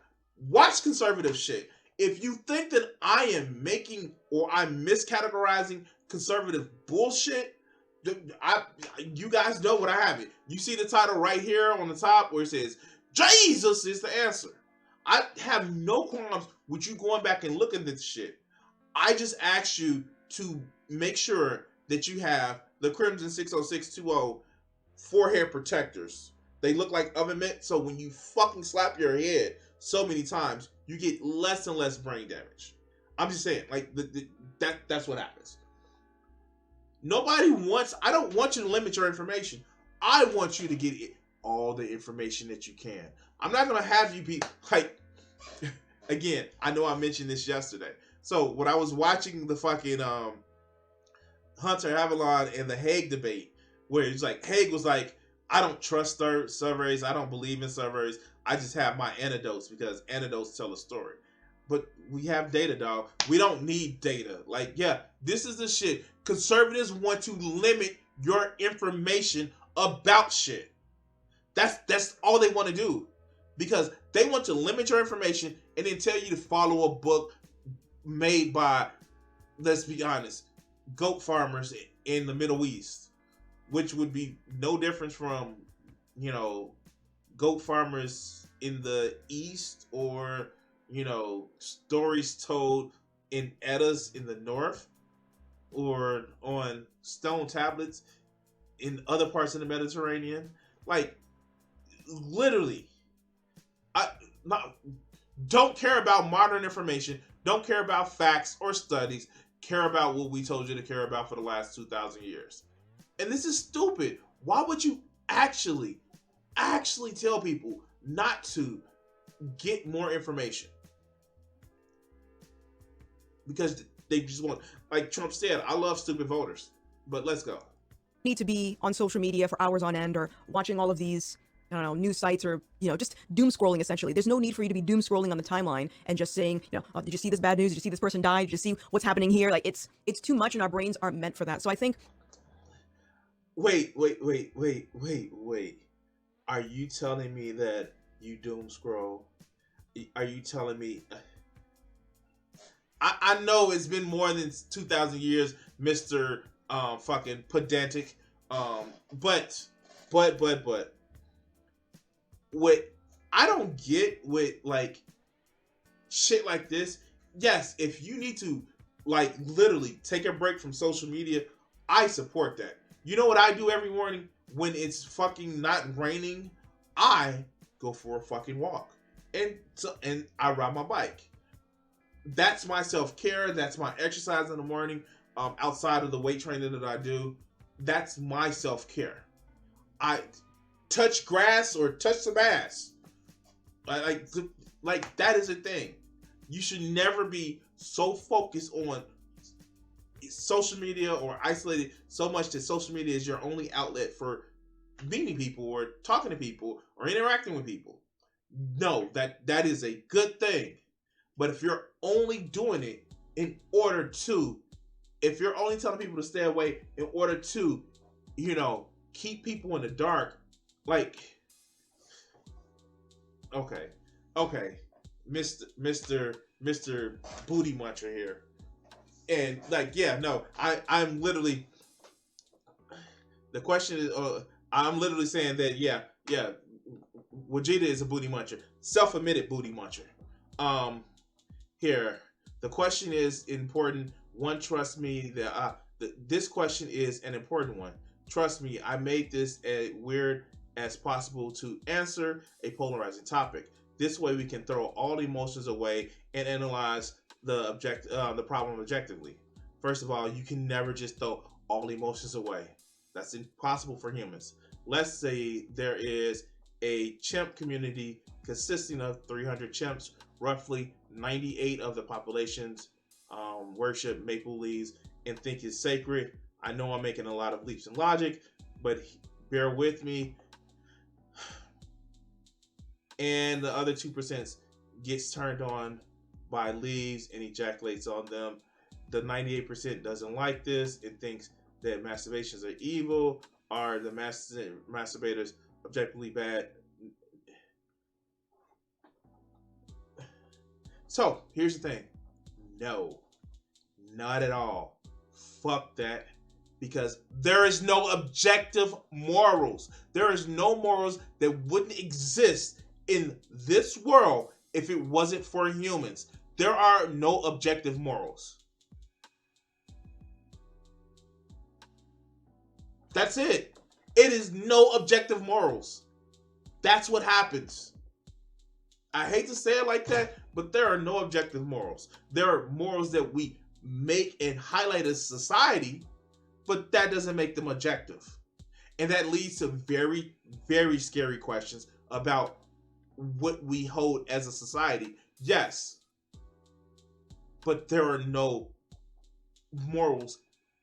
watch conservative shit. If you think that I am making or I'm miscategorizing conservative bullshit, you guys know what I have it. You see the title right here on the top where it says, Jesus is the answer. I have no qualms with you going back and looking at this shit. I just asked you to make sure that you have the Crimson 60620 forehead protectors. They look like oven mitt, so when you fucking slap your head so many times, you get less and less brain damage. I'm just saying, like, that's what happens. I don't want you to limit your information. I want you to get all the information that you can. I'm not going to have you be, like, again, I know I mentioned this yesterday. So, when I was watching the fucking Hunter Avalon and the Hague debate, where it's like, Hague was like, I don't trust surveys. I don't believe in surveys. I just have my anecdotes because anecdotes tell a story. But we have data, dog. We don't need data. Like, yeah, this is the shit. Conservatives want to limit your information about shit. That's all they want to do. Because they want to limit your information and then tell you to follow a book made by, let's be honest, goat farmers in the Middle East. Which would be no difference from, goat farmers in the East or, stories told in Eddas in the North or on stone tablets in other parts of the Mediterranean. Like, literally, don't care about modern information. Don't care about facts or studies. Care about what we told you to care about for the last 2,000 years. And this is stupid. Why would you actually tell people not to get more information? Because they just want, like Trump said, I love stupid voters. But let's go. Need to be on social media for hours on end or watching all of these, news sites or, just doom scrolling essentially. There's no need for you to be doom scrolling on the timeline and just saying, oh, did you see this bad news? Did you see this person died? Did you see what's happening here? Like, it's too much and our brains aren't meant for that. So I think... Wait. Are you telling me that you doom scroll? Are you telling me... I know it's been more than 2,000 years, Mr. Fucking pedantic. But what I don't get with, like, shit like this, yes, if you need to, like, literally take a break from social media, I support that. You know what I do every morning when it's fucking not raining? I go for a fucking walk. And I ride my bike. That's my self-care. That's my exercise in the morning. Outside of the weight training that I do, that's my self-care. I touch grass or touch some ass. Like that is a thing. You should never be so focused on social media or isolated so much that social media is your only outlet for meeting people or talking to people or interacting with people. No, that is a good thing. But if you're only doing it in order to, if you're only telling people to stay away in order to, keep people in the dark, like, okay, Mr. Booty Muncher here. And like, yeah, no, I'm literally, the question is, I'm literally saying that, yeah, Vegeta is a booty muncher, self-admitted booty muncher. Here, the question is important. One, trust me, this question is an important one. Trust me, I made this as weird as possible to answer a polarizing topic. This way, we can throw all the emotions away and analyze the problem objectively. First of all, you can never just throw all emotions away. That's impossible for humans. Let's say there is a chimp community consisting of 300 chimps. Roughly 98 of the populations worship maple leaves and think it's sacred. I know I'm making a lot of leaps in logic, but bear with me. And the other 2% gets turned on by leaves and ejaculates on them. The 98% doesn't like this and thinks that masturbations are evil. Are the masturbators objectively bad? So, here's the thing. No, not at all. Fuck that. Because there is no objective morals. There is no morals that wouldn't exist in this world if it wasn't for humans. There are no objective morals. That's it. It is no objective morals. That's what happens. I hate to say it like that, but there are no objective morals. There are morals that we make and highlight as society, but that doesn't make them objective. And that leads to very, very scary questions about what we hold as a society. Yes, but there are no morals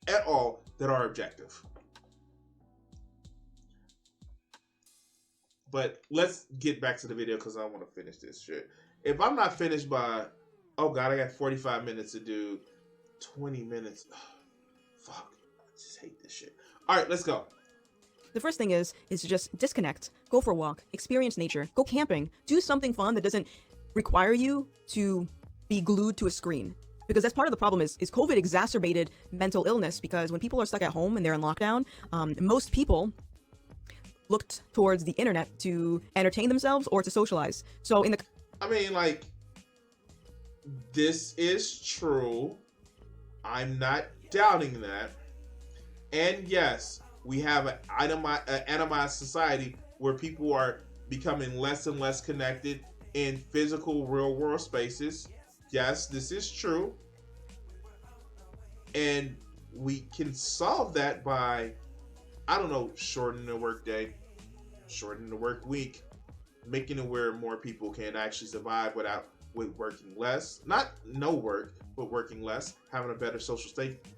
at all that are objective. But let's get back to the video because I want to finish this shit. If I'm not finished by, oh god, I got 45 minutes to do 20 minutes. Fuck, I just hate this shit. All right, let's go. The first thing is to just disconnect, go for a walk, experience nature, go camping, do something fun that doesn't require you to be glued to a screen. Because that's part of the problem is COVID exacerbated mental illness because when people are stuck at home and they're in lockdown, most people looked towards the internet to entertain themselves or to socialize. So I mean, like, this is true. I'm not doubting that. And yes, we have an atomized society where people are becoming less and less connected in physical real world spaces. Yes, this is true. And we can solve that by, I don't know, shortening the work day, shortening the work week, making it where more people can actually survive with working less. Not no work, but working less, having a better social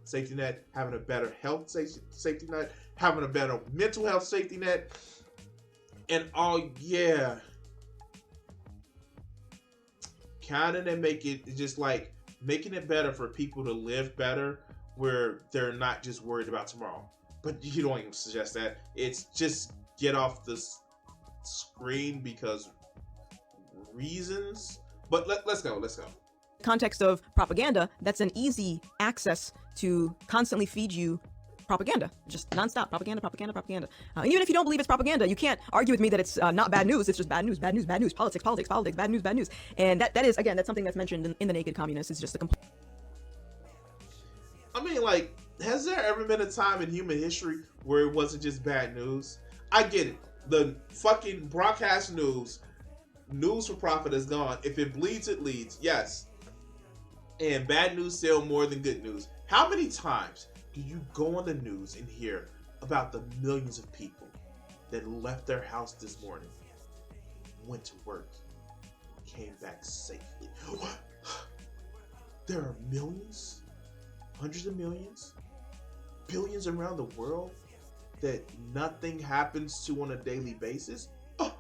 safety net, having a better health safety net, having a better mental health safety net. And kind of make it just like making it better for people to live better where they're not just worried about tomorrow. But you don't even suggest that. It's just get off the screen because reasons. But let's go. context of propaganda, that's an easy access to constantly feed you propaganda, just nonstop propaganda. And even if you don't believe it's propaganda, you can't argue with me that it's not bad news. It's just bad news, politics, bad news. And that is, again, that's something that's mentioned in The Naked Communist. It's just a I mean, like, has there ever been a time in human history where it wasn't just bad news? I get it. The fucking broadcast news for profit is gone. If it bleeds, it leads. Yes. And bad news sell more than good news. How many times do you go on the news and hear about the millions of people that left their house this morning, went to work, came back safely? There are millions? hundreds of millions, billions around the world that nothing happens to on a daily basis? Oh.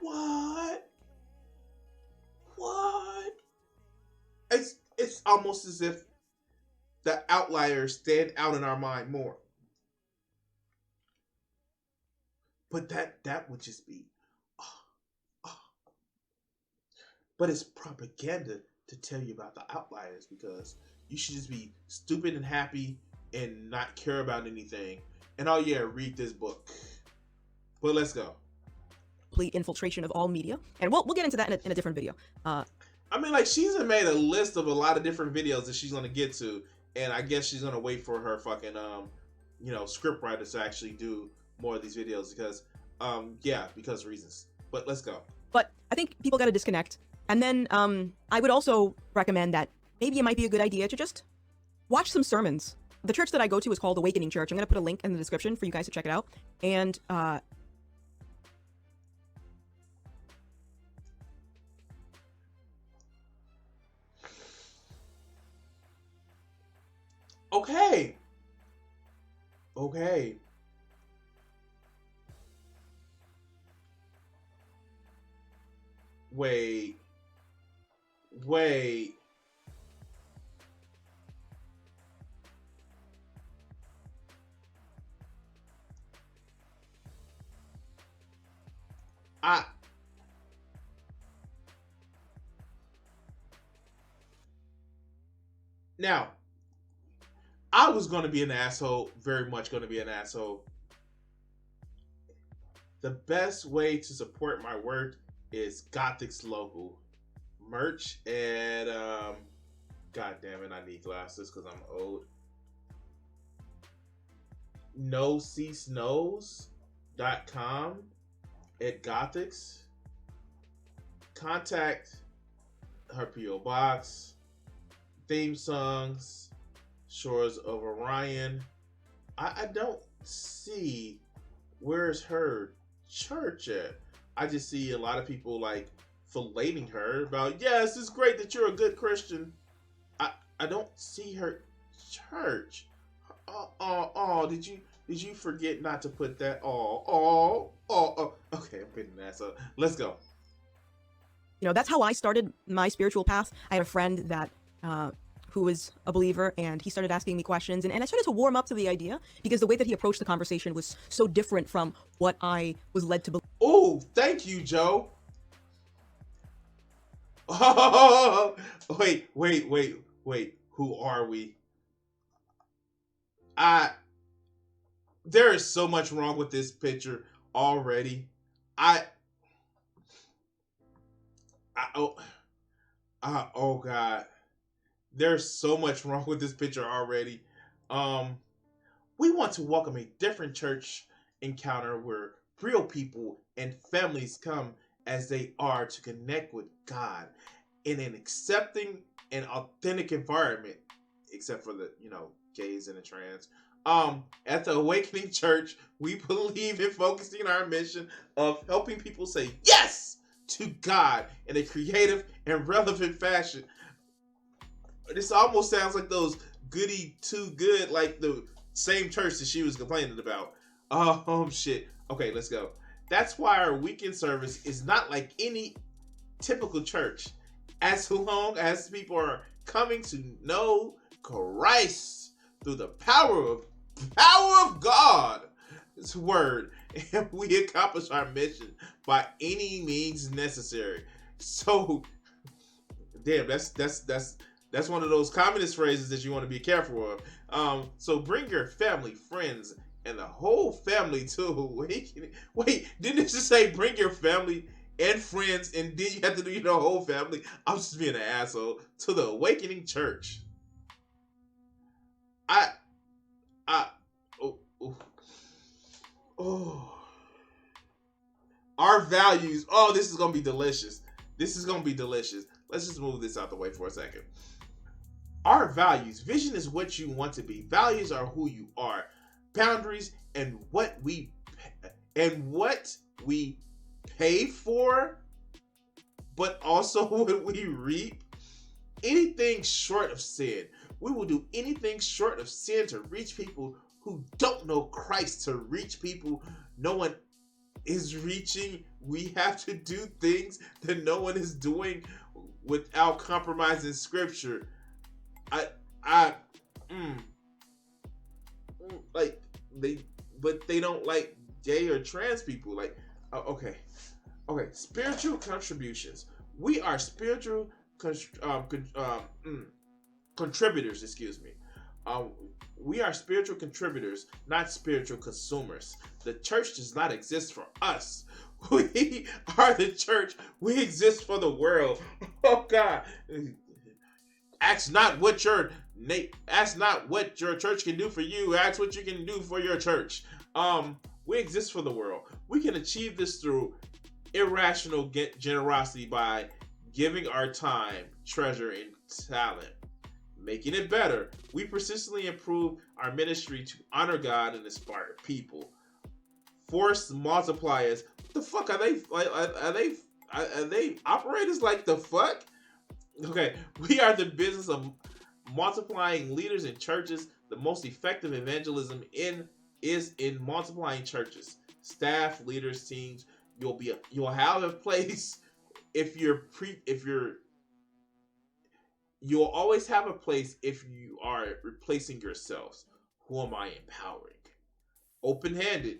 What? It's almost as if the outliers stand out in our mind more. But that would just be, but it's propaganda to tell you about the outliers, because you should just be stupid and happy and not care about anything. And oh yeah, read this book. But let's go. Complete infiltration of all media, and we'll get into that in a different video. I mean, like, she's made a list of a lot of different videos that she's gonna get to, and I guess she's gonna wait for her fucking script writers to actually do more of these videos because because reasons. But let's go. But I think people got to disconnect, and then I would also recommend that maybe it might be a good idea to just watch some sermons. The church that I go to is called Awakening Church. I'm gonna put a link in the description for you guys to check it out, and Okay. Wait. Now, I was going to be an asshole, very much going to be an asshole. The best way to support my work is Gothix logo merch, and god damn it, I need glasses because I'm old. NoCeaseKnows.com at Gothix. Contact her P.O. Box, theme songs, Shores of Orion. I don't see where's her church at. I just see a lot of people like filleting her about, yes, it's great that you're a good Christian. I don't see her church. Did you forget not to put that okay, I'm getting that. So let's go. That's how I started my spiritual path. I had a friend that who was a believer, and he started asking me questions, and I started to warm up to the idea because the way that he approached the conversation was so different from what I was led to believe. Oh, thank you, Joe. Oh, wait. Who are we? There is so much wrong with this picture already. Oh God. There's so much wrong with this picture already. We want to welcome a different church encounter where real people and families come as they are to connect with God in an accepting and authentic environment, except for the, gays and the trans. At the Awakening Church, we believe in focusing our mission of helping people say yes to God in a creative and relevant fashion. This almost sounds like those goody too good, like the same church that she was complaining about. Shit. Okay, let's go. That's why our weekend service is not like any typical church. As long as people are coming to know Christ through the power of God's word, and we accomplish our mission by any means necessary. So, damn, that's one of those communist phrases that you want to be careful of. So bring your family, friends, and the whole family to Awakening. Wait, didn't it just say bring your family and friends, and then you have to do your whole family? I'm just being an asshole. To the Awakening Church. Our values. Oh, this is gonna be delicious. Let's just move this out the way for a second. Our values. Vision is what you want to be. Values are who you are. Boundaries and what we pay for, but also what we reap. anything short of sin. We will do anything short of sin to reach people who don't know Christ, to reach people no one is reaching. We have to do things that no one is doing without compromising scripture. Like they don't like gay or trans people. Like, okay, spiritual contributions. We are spiritual contributors. Excuse me. We are spiritual contributors, not spiritual consumers. The church does not exist for us. We are the church. We exist for the world. Oh God. Ask not what your church can do for you. Ask what you can do for your church. We exist for the world. We can achieve this through irrational generosity by giving our time, treasure, and talent. Making it better, we persistently improve our ministry to honor God and inspire people. Force multipliers. What the fuck are they? Are they operators? Like the fuck? Okay, we are the business of multiplying leaders in churches. The most effective evangelism is in multiplying churches. Staff, leaders, teams. You'll have a place you'll always have a place if you are replacing yourselves. Who am I empowering? Open-handed.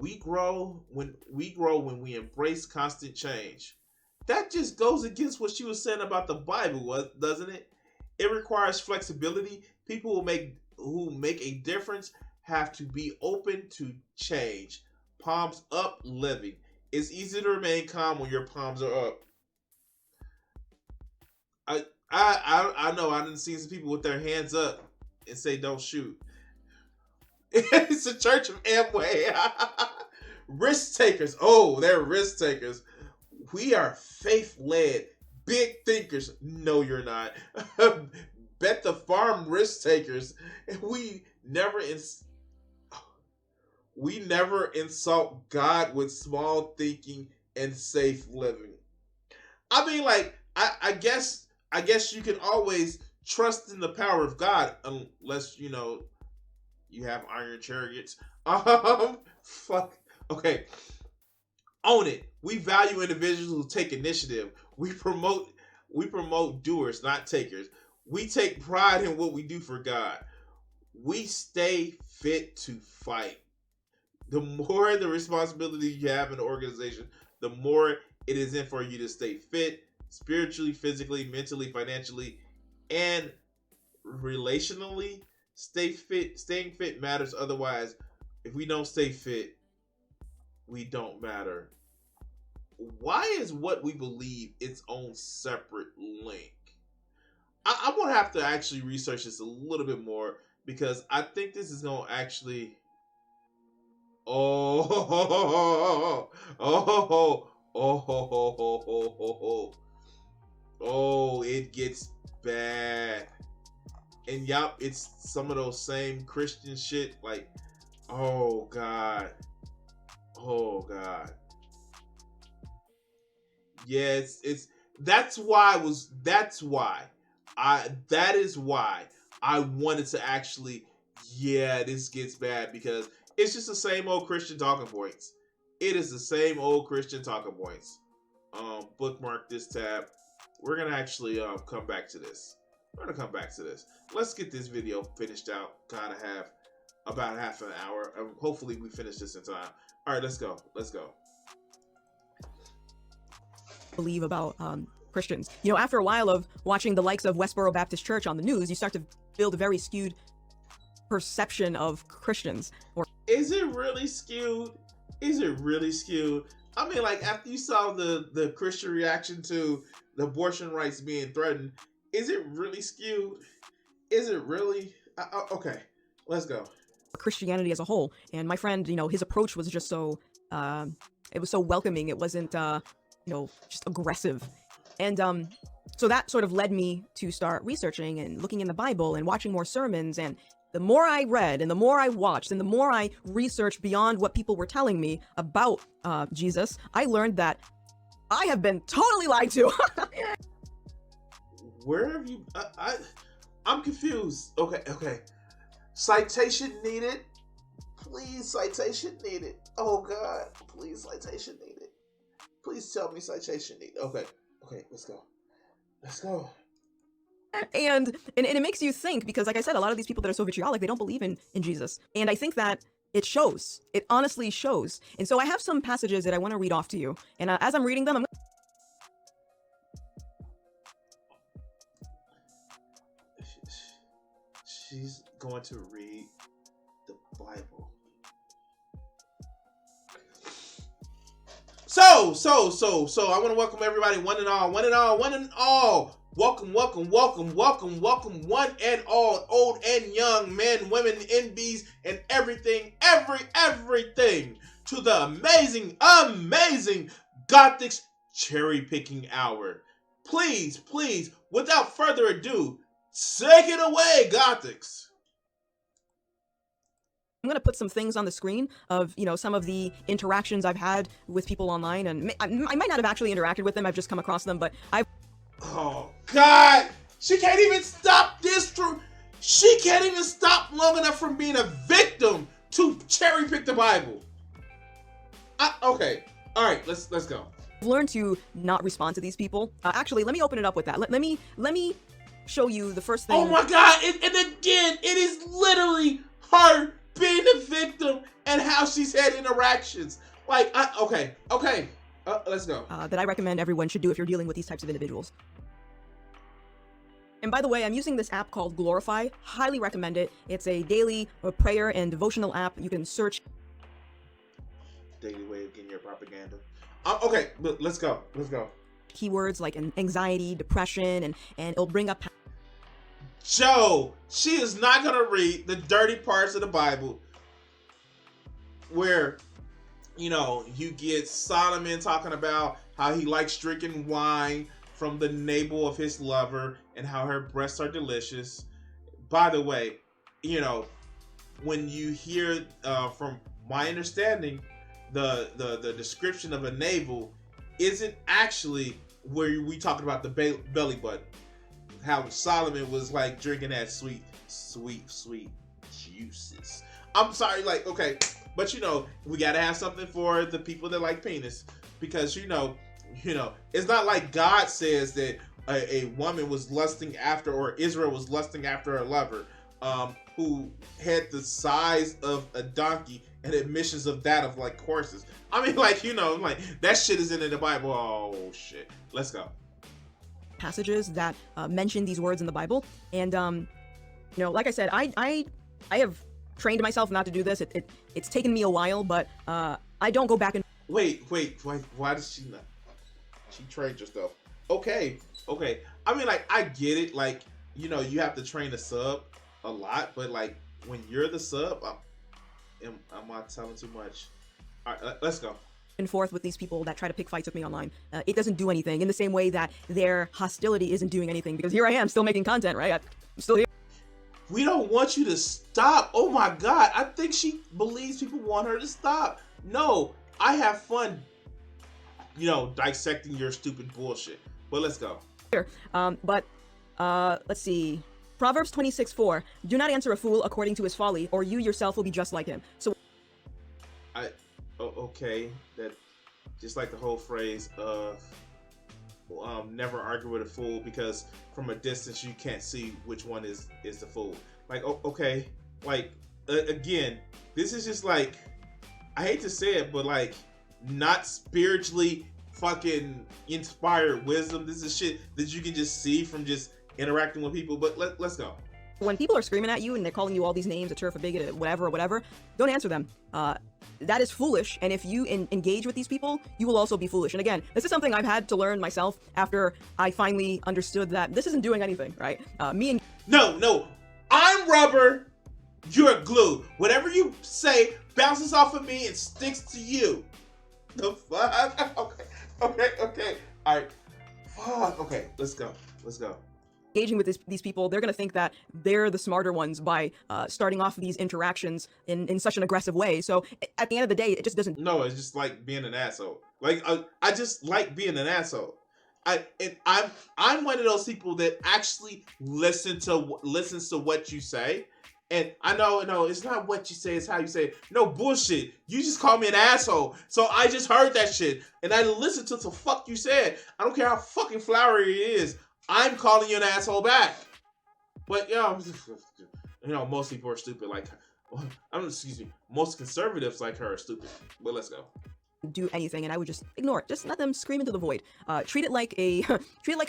We grow when we embrace constant change. That just goes against what she was saying about the Bible, doesn't it? It requires flexibility. People who make a difference have to be open to change. Palms up, living. It's easy to remain calm when your palms are up. I know I didn't see some people with their hands up and say don't shoot. It's a church of Amway. Risk takers. Oh, they're risk takers. We are faith-led, big thinkers. No, you're not. Bet the farm risk takers. We never insult God with small thinking and safe living. I mean, like, I guess you can always trust in the power of God unless you have iron chariots. Fuck. Okay. Own it. We value individuals who take initiative. We promote doers, not takers. We take pride in what we do for God. We stay fit to fight. The more the responsibility you have in the organization, the more it is in for you to stay fit, spiritually, physically, mentally, financially, and relationally. Staying fit matters. Otherwise, if we don't stay fit, we don't matter. Why is what we believe its own separate link? I'm gonna have to actually research this a little bit more because I think this is gonna actually. Oh, it gets bad. And yup, it's some of those same Christian shit. Like, oh God. Yeah, that is why I wanted to actually, this gets bad because it's just the same old Christian talking points. It is the same old Christian talking points. Bookmark this tab. We're gonna actually come back to this. Let's get this video finished out. Gotta have about half an hour. Hopefully we finish this in time. All right, let's go. Believe about Christians. After a while of watching the likes of Westboro Baptist Church on the news, you start to build a very skewed perception of Christians. Is it really skewed? I mean, like, after you saw the Christian reaction to the abortion rights being threatened, is it really skewed? Is it really? Okay, let's go. Christianity as a whole. And my friend, his approach was just so, it was so welcoming. It wasn't, just aggressive. And so that sort of led me to start researching and looking in the Bible and watching more sermons. And the more I read and the more I watched and the more I researched beyond what people were telling me about Jesus, I learned that I have been totally lied to. Where have you? I'm confused. Okay. Citation needed. Please, citation needed. Oh God, please, citation needed. Please tell me citation needed. Okay, let's go. and it makes you think, because like I said, a lot of these people that are so vitriolic, they don't believe in Jesus. And I think that it shows. It honestly shows. And so I have some passages that I want to read off to you. And as I'm reading them, She's going to read the Bible. So, I want to welcome everybody, one and all. Welcome, one and all, old and young, men, women, NBs, and everything, everything, to the amazing Gothix cherry picking hour. Please, without further ado, take it away, Gothix. I'm going to put some things on the screen of, some of the interactions I've had with people online. And I might not have actually interacted with them. I've just come across them, but Oh, God. She can't even stop this. She can't even stop long enough from being a victim to cherry pick the Bible. Okay. All right, let's go. I've learned to not respond to these people. Actually, let me open it up with that. Let me show you the first thing. Oh, my God. And again, it is literally her being a victim and how she's had interactions. Like, okay. Let's go. That I recommend everyone should do if you're dealing with these types of individuals. And by the way, I'm using this app called Glorify. Highly recommend it. It's a daily prayer and devotional app. You can search. Daily way of getting your propaganda. Okay, but let's go. Keywords like anxiety, depression, and it'll bring up. Joe, she is not going to read the dirty parts of the Bible where, you get Solomon talking about how he likes drinking wine from the navel of his lover and how her breasts are delicious. By the way, when you hear, from my understanding, the description of a navel isn't actually where we talking about the belly button. How Solomon was like drinking that sweet juices. I'm sorry, okay, but we gotta have something for the people that like penis, because it's not like God says that a woman was lusting after, or Israel was lusting after her lover, who had the size of a donkey and admissions of that of like horses. I mean, that shit is in the Bible. Oh shit, let's go. Passages that mention these words in the Bible, and like I said, I have trained myself not to do this. It's taken me a while, but I don't go back and wait. Why does she not? She trained herself. Okay. I mean, I get it. You have to train a sub a lot, but when you're the sub, am I telling too much? All right, let's go. And forth with these people that try to pick fights with me online. It doesn't do anything, in the same way that their hostility isn't doing anything, because here I am still making content, right? I'm still here. We don't want you to stop. Oh my God. I think she believes people want her to stop. No, I have fun, dissecting your stupid bullshit. But let's go. Let's see. Proverbs 26:4. Do not answer a fool according to his folly, or you yourself will be just like him. So okay, that just like the whole phrase of never argue with a fool, because from a distance you can't see which one is the fool. Okay, again, this is just I hate to say it, but not spiritually fucking inspired wisdom. This is shit that you can just see from just interacting with people. But let's go. When people are screaming at you and they're calling you all these names, a turf, a bigot, whatever, don't answer them. That is foolish, and if you engage with these people, you will also be foolish. And again, this is something I've had to learn myself after I finally understood that this isn't doing anything, right? No, I'm rubber, you're glue. Whatever you say bounces off of me and sticks to you. The fuck? Okay. All right. Fuck. Okay, let's go. Engaging with these people, they're going to think that they're the smarter ones by starting off these interactions in such an aggressive way. So at the end of the day, it just doesn't. No, it's just like being an asshole. Like I just like being an asshole. I'm one of those people that actually listens to what you say. And I know, no, it's not what you say, it's how you say it. No bullshit. You just call me an asshole. So I just heard that shit. And I listened to the fuck you said. I don't care how fucking flowery it is. I'm calling you an asshole back. But, most people are stupid like most conservatives like her are stupid. But let's go. Do anything, and I would just ignore it. Just let them scream into the void. Treat it like a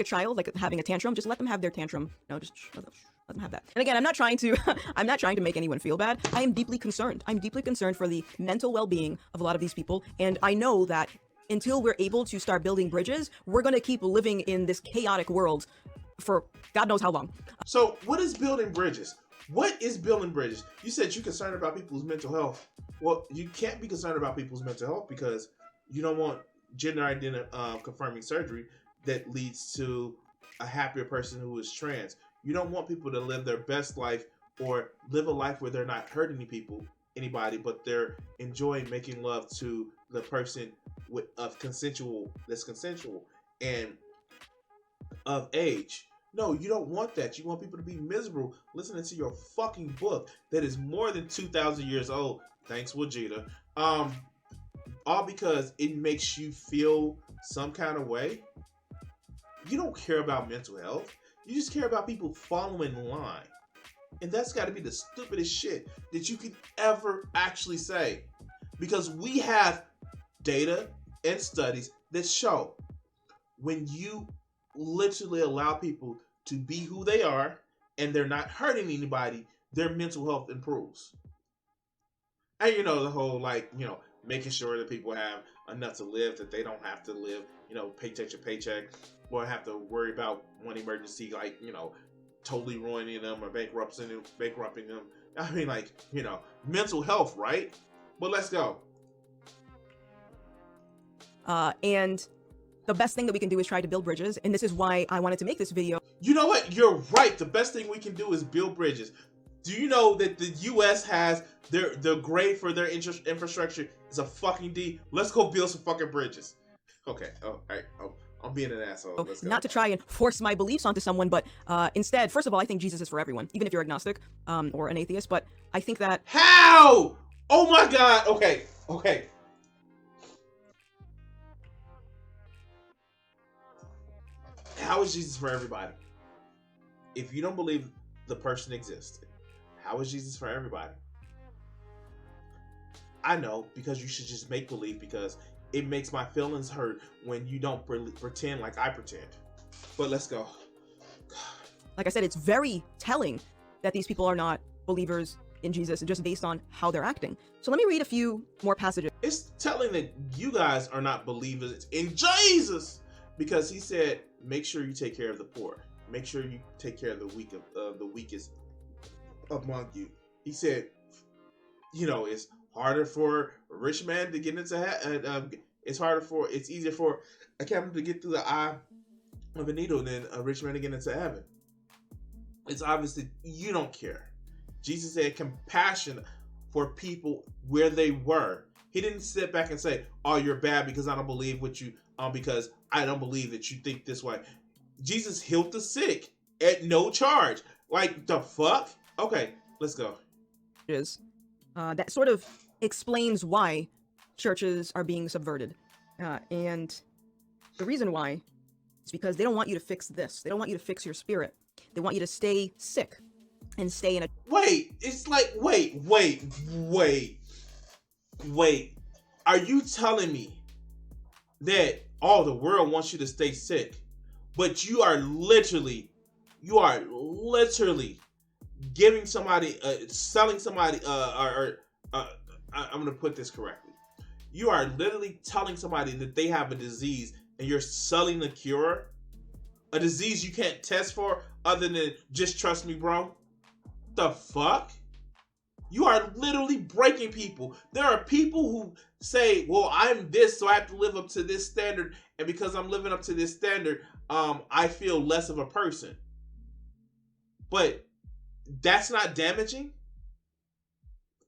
child, like having a tantrum. Just let them have their tantrum. No, just let them have that. And again, I'm not trying to make anyone feel bad. I am deeply concerned. I'm deeply concerned for the mental well-being of a lot of these people, and I know that until we're able to start building bridges, we're gonna keep living in this chaotic world for God knows how long. So, what is building bridges? What is building bridges? You said you're concerned about people's mental health. Well, you can't be concerned about people's mental health because you don't want gender identity confirming surgery that leads to a happier person who is trans. You don't want people to live their best life or live a life where they're not hurting anybody, but they're enjoying making love to the person that's consensual and of age. No, you don't want that. You want people to be miserable listening to your fucking book that is more than 2,000 years old. Thanks, Vegeta. All because it makes you feel some kind of way. You don't care about mental health. You just care about people following the line. And that's got to be the stupidest shit that you could ever actually say. Because we have data and studies that show when you literally allow people to be who they are and they're not hurting anybody, their mental health improves. And the whole making sure that people have enough to live, that they don't have to live, paycheck to paycheck, or have to worry about one emergency, totally ruining them or bankrupting them. I mean, mental health, right? But let's go. And the best thing that we can do is try to build bridges, and this is why I wanted to make this video. You know what? You're right. The best thing we can do is build bridges. Do you know that the U.S. has their grade for their infrastructure is a fucking D? Let's go build some fucking bridges. Okay. Oh, all right. Oh, I'm being an asshole. Let's go. Not to try and force my beliefs onto someone, but instead, first of all, I think Jesus is for everyone, even if you're agnostic or an atheist. But I think that how? Oh my God. Okay. How is Jesus for everybody? If you don't believe the person existed, how is Jesus for everybody? I know, because you should just make believe, because it makes my feelings hurt when you don't pretend like I pretend. But let's go. Like I said, it's very telling that these people are not believers in Jesus just based on how they're acting. So let me read a few more passages. It's telling that you guys are not believers in Jesus, because he said, make sure you take care of the poor. Make sure you take care of the weakest among you. He said, it's harder for a rich man to get into it's easier for a camel to get through the eye of a needle than a rich man to get into heaven. It's obvious that you don't care. Jesus said compassion for people where they were. He didn't sit back and say, oh, you're bad because I don't believe what you because I don't believe that you think this way. Jesus healed the sick at no charge. Like, the fuck? Okay, let's go. That sort of explains why churches are being subverted. And the reason why is because they don't want you to fix this. They don't want you to fix your spirit. They want you to stay sick and stay in a... Wait, it's like, wait. Are you telling me that the world wants you to stay sick, but you are literally giving somebody, selling somebody, I'm going to put this correctly. You are literally telling somebody that they have a disease and you're selling the cure? A disease you can't test for other than just trust me, bro? The fuck? You are literally breaking people. There are people who say, well, I'm this, so I have to live up to this standard. And because I'm living up to this standard, I feel less of a person. But that's not damaging?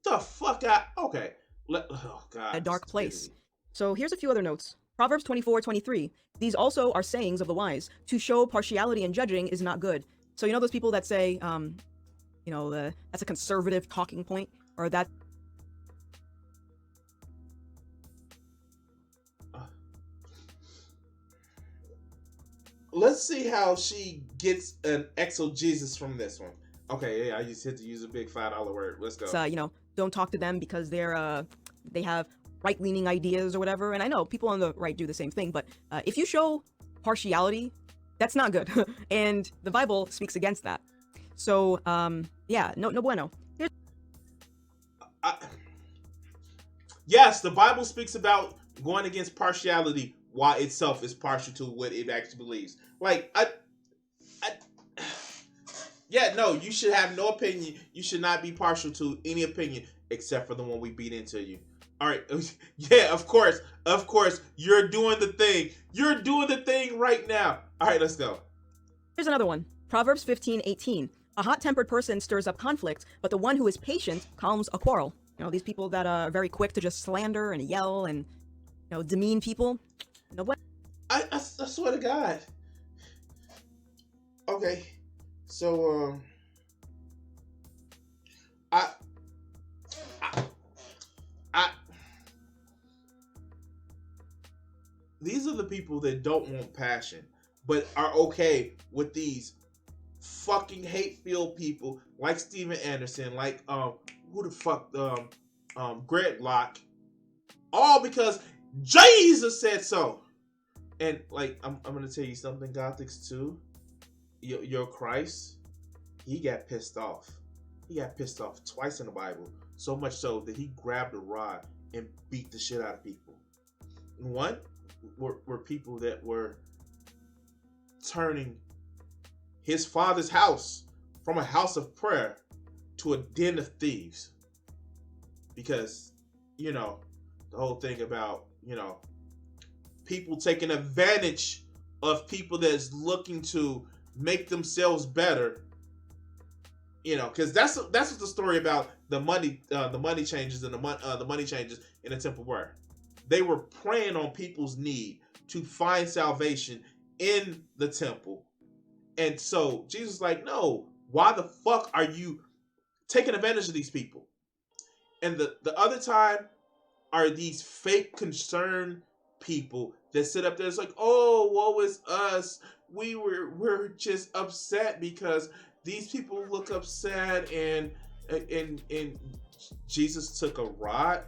The fuck out. Okay. Oh, God. A dark place. So here's a few other notes Proverbs 24:23. These also are sayings of the wise. To show partiality in judging is not good. So you know those people that say, that's a conservative talking point, or that. Let's see how she gets an exegesis from this one. Okay, yeah, I just hit to use a big $5 word. Let's go. Don't talk to them because they have right-leaning ideas or whatever. And I know people on the right do the same thing, but if you show partiality, that's not good. And the Bible speaks against that. So, no bueno. Yes, the Bible speaks about going against partiality while itself is partial to what it actually believes. You should have no opinion. You should not be partial to any opinion except for the one we beat into you. All right. Yeah, of course. You're doing the thing. You're doing the thing right now. All right, let's go. Here's another one. Proverbs 15:18. A hot-tempered person stirs up conflict, but the one who is patient calms a quarrel. These people that are very quick to just slander and yell and, demean people. What? I swear to God. Okay. So, these are the people that don't want passion, but are okay with these fucking hate-filled people like Steven Anderson, like who the fuck, Greg Locke, all because Jesus said so. And I'm gonna tell you something, Gothix too. Your Christ, he got pissed off. He got pissed off twice in the Bible, so much so that he grabbed a rod and beat the shit out of people. One were people that were turning his father's house from a house of prayer to a den of thieves. Because, the whole thing about, people taking advantage of people that's looking to make themselves better. Because that's what the story about the money changers and the money changers in the temple were. They were preying on people's need to find salvation in the temple. And so Jesus is like, no, why the fuck are you taking advantage of these people? And the other time are these fake concerned people that sit up there. It's like, oh, woe is us. We're just upset because these people look upset, and Jesus took a rod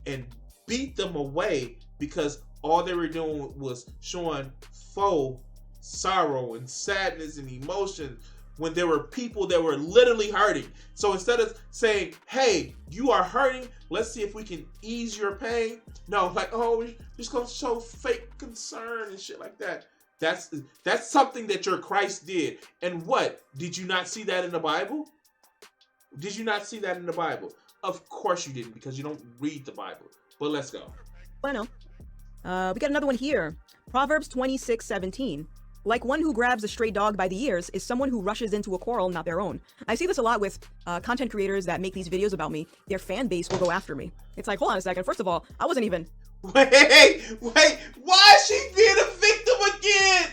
and beat them away because all they were doing was showing faux sorrow and sadness and emotion when there were people that were literally hurting. So instead of saying, hey, you are hurting, let's see if we can ease your pain. No, we're just going to show fake concern and shit like that. That's something that your Christ did. And what? Did you not see that in the Bible? Did you not see that in the Bible? Of course you didn't, because you don't read the Bible. But let's go. Bueno. We got another one here. Proverbs 26:17. Like one who grabs a stray dog by the ears is someone who rushes into a quarrel not their own. I see this a lot with content creators that make these videos about me. Their fan base will go after me. It's like, hold on a second. First of all, I wasn't even... Wait. Why is she being a victim again?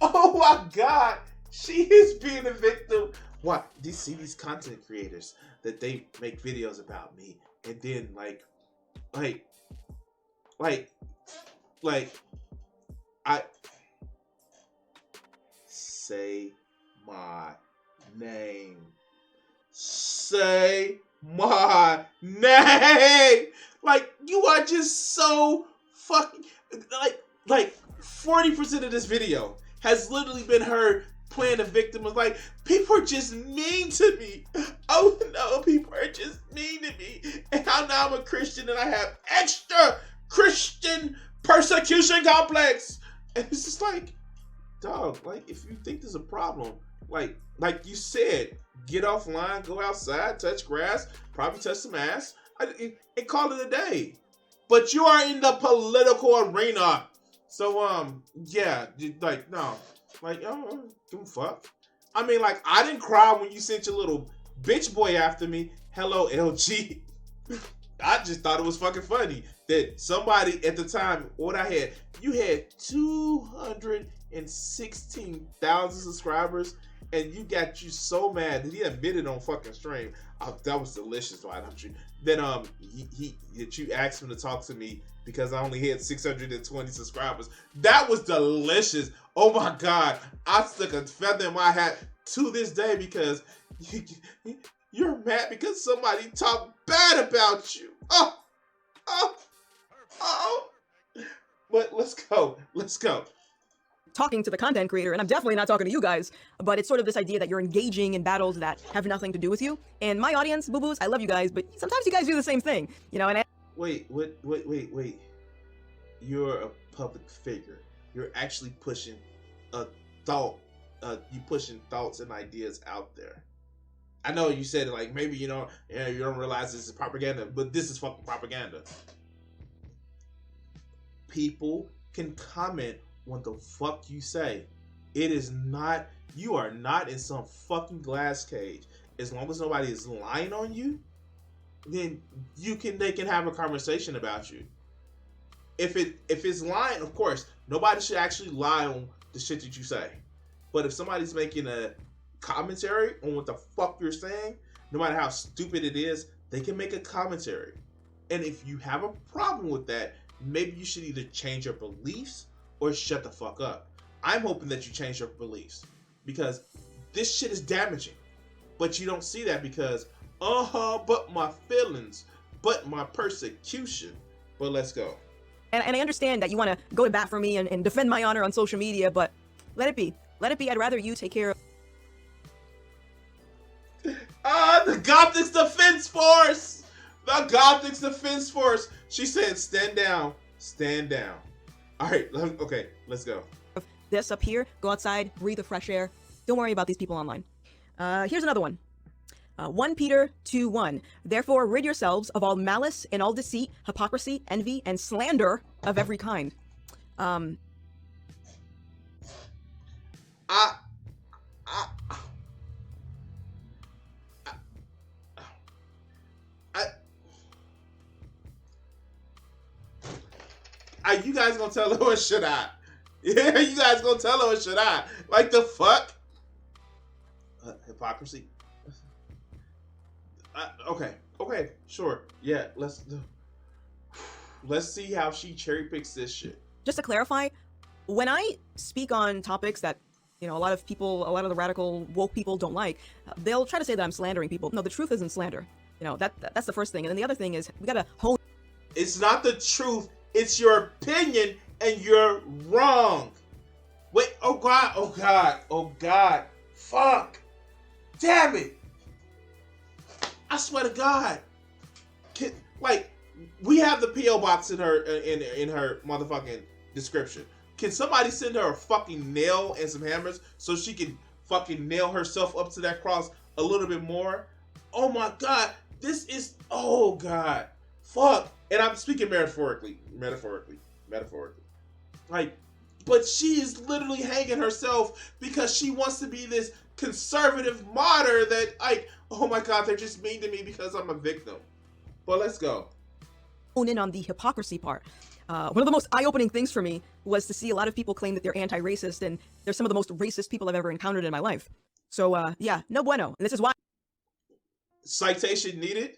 Oh my God. She is being a victim. Why? Do you see these content creators that they make videos about me, and then I say my name. Say my name. You are just so fucking 40% of this video has literally been her playing the victim. Of people are just mean to me. Oh no, people are just mean to me. And now I'm a Christian and I have extra Christian persecution complex. And it's just dog, if you think there's a problem, like you said, get offline, go outside, touch grass, probably touch some ass, and call it a day. But you are in the political arena. So, yeah, no. Give a fuck. I mean, I didn't cry when you sent your little bitch boy after me. Hello, LG. I just thought it was fucking funny that somebody at the time, you had 216,000 subscribers, and you got you so mad that he admitted on fucking stream. That was delicious, why don't you? Then that you asked him to talk to me because I only had 620 subscribers. That was delicious. Oh my god, I stuck a feather in my hat to this day because you're mad because somebody talked bad about you. Oh. But let's go. talking to the content creator, and I'm definitely not talking to you guys, but it's sort of this idea that you're engaging in battles that have nothing to do with you. And my audience, boo-boos, I love you guys, but sometimes you guys do the same thing, you know, and Wait. You're a public figure. You're actually pushing a thought. You pushing thoughts and ideas out there. I know you said like maybe you don't realize this is propaganda, but this is fucking propaganda. People can comment what the fuck you say. It is not, you are not in some fucking glass cage. As long as nobody is lying on you, then they can have a conversation about you. If it's lying, of course, nobody should actually lie on the shit that you say. But if somebody's making a commentary on what the fuck you're saying, no matter how stupid it is, they can make a commentary. And if you have a problem with that, maybe you should either change your beliefs or shut the fuck up. I'm hoping that you change your beliefs because this shit is damaging. But you don't see that because, but my feelings, but my persecution. But let's go. And I understand that you want to go to bat for me and defend my honor on social media, but let it be. Let it be. I'd rather you take care of... The Gothix Defense Force! The Gothix Defense Force! She said, stand down. Stand down. Alright, okay, let's go. This up here, go outside, breathe the fresh air. Don't worry about these people online. Here's another one. 1 Peter 2:1. Therefore, rid yourselves of all malice and all deceit, hypocrisy, envy, and slander of every kind. You guys gonna tell her or should I? Yeah, you guys gonna tell her or should I? Like the fuck? Hypocrisy. Okay, sure. Yeah, let's see how she cherry picks this shit. Just to clarify, when I speak on topics that, you know, a lot of the radical woke people don't like, they'll try to say that I'm slandering people. No, the truth isn't slander. You know, that's the first thing. And then the other thing is we gotta hone. It's not the truth. It's your opinion, and you're wrong. Wait, oh God. Fuck. Damn it. I swear to God. We have the P.O. box in her motherfucking description. Can somebody send her a fucking nail and some hammers so she can fucking nail herself up to that cross a little bit more? Oh my God. This is, oh God. Fuck. And I'm speaking metaphorically. But she is literally hanging herself because she wants to be this conservative martyr that, oh my God, they're just mean to me because I'm a victim. But let's go. Hone in on the hypocrisy part. One of the most eye-opening things for me was to see a lot of people claim that they're anti-racist, and they're some of the most racist people I've ever encountered in my life. So, yeah, no bueno. And this is why. Citation needed?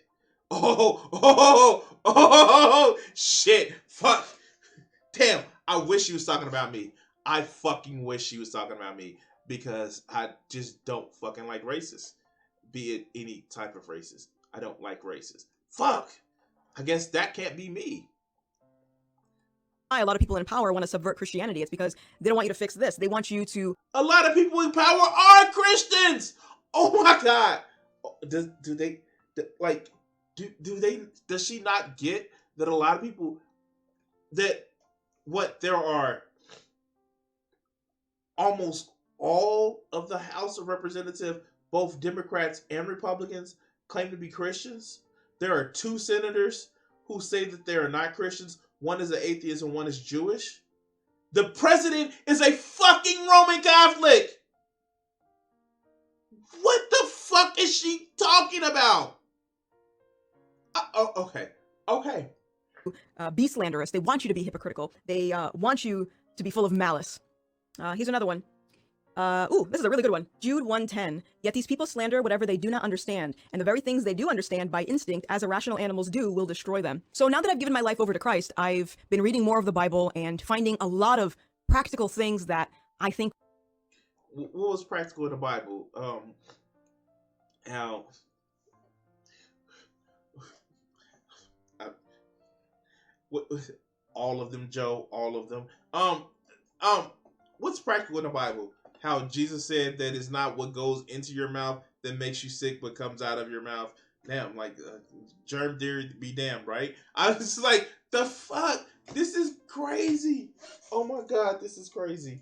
Shit. Fuck. Damn, I wish she was talking about me. I fucking wish she was talking about me because I just don't fucking like racists. Be it any type of racist. I don't like racists. Fuck. I guess that can't be me. A lot of people in power want to subvert Christianity. It's because they don't want you to fix this. They want you to... A lot of people in power are Christians! Oh my God. Does she not get that a lot of people there are almost all of the House of Representatives, both Democrats and Republicans, claim to be Christians? There are 2 senators who say that they are not Christians. One is an atheist and one is Jewish. The president is a fucking Roman Catholic. What the fuck is she talking about? Okay. Okay. Be slanderous. They want you to be hypocritical. They want you to be full of malice. Here's another one. This is a really good one. Jude 1:10. Yet these people slander whatever they do not understand, and the very things they do understand by instinct, as irrational animals do, will destroy them. So now that I've given my life over to Christ, I've been reading more of the Bible and finding a lot of practical things that I think. What was practical in the Bible? How what, all of them, Joe, all of them. What's practical in the Bible? How Jesus said that it's not what goes into your mouth that makes you sick, but comes out of your mouth. Damn, like germ theory be damned, right? I was just like, the fuck? This is crazy. Oh my God, this is crazy.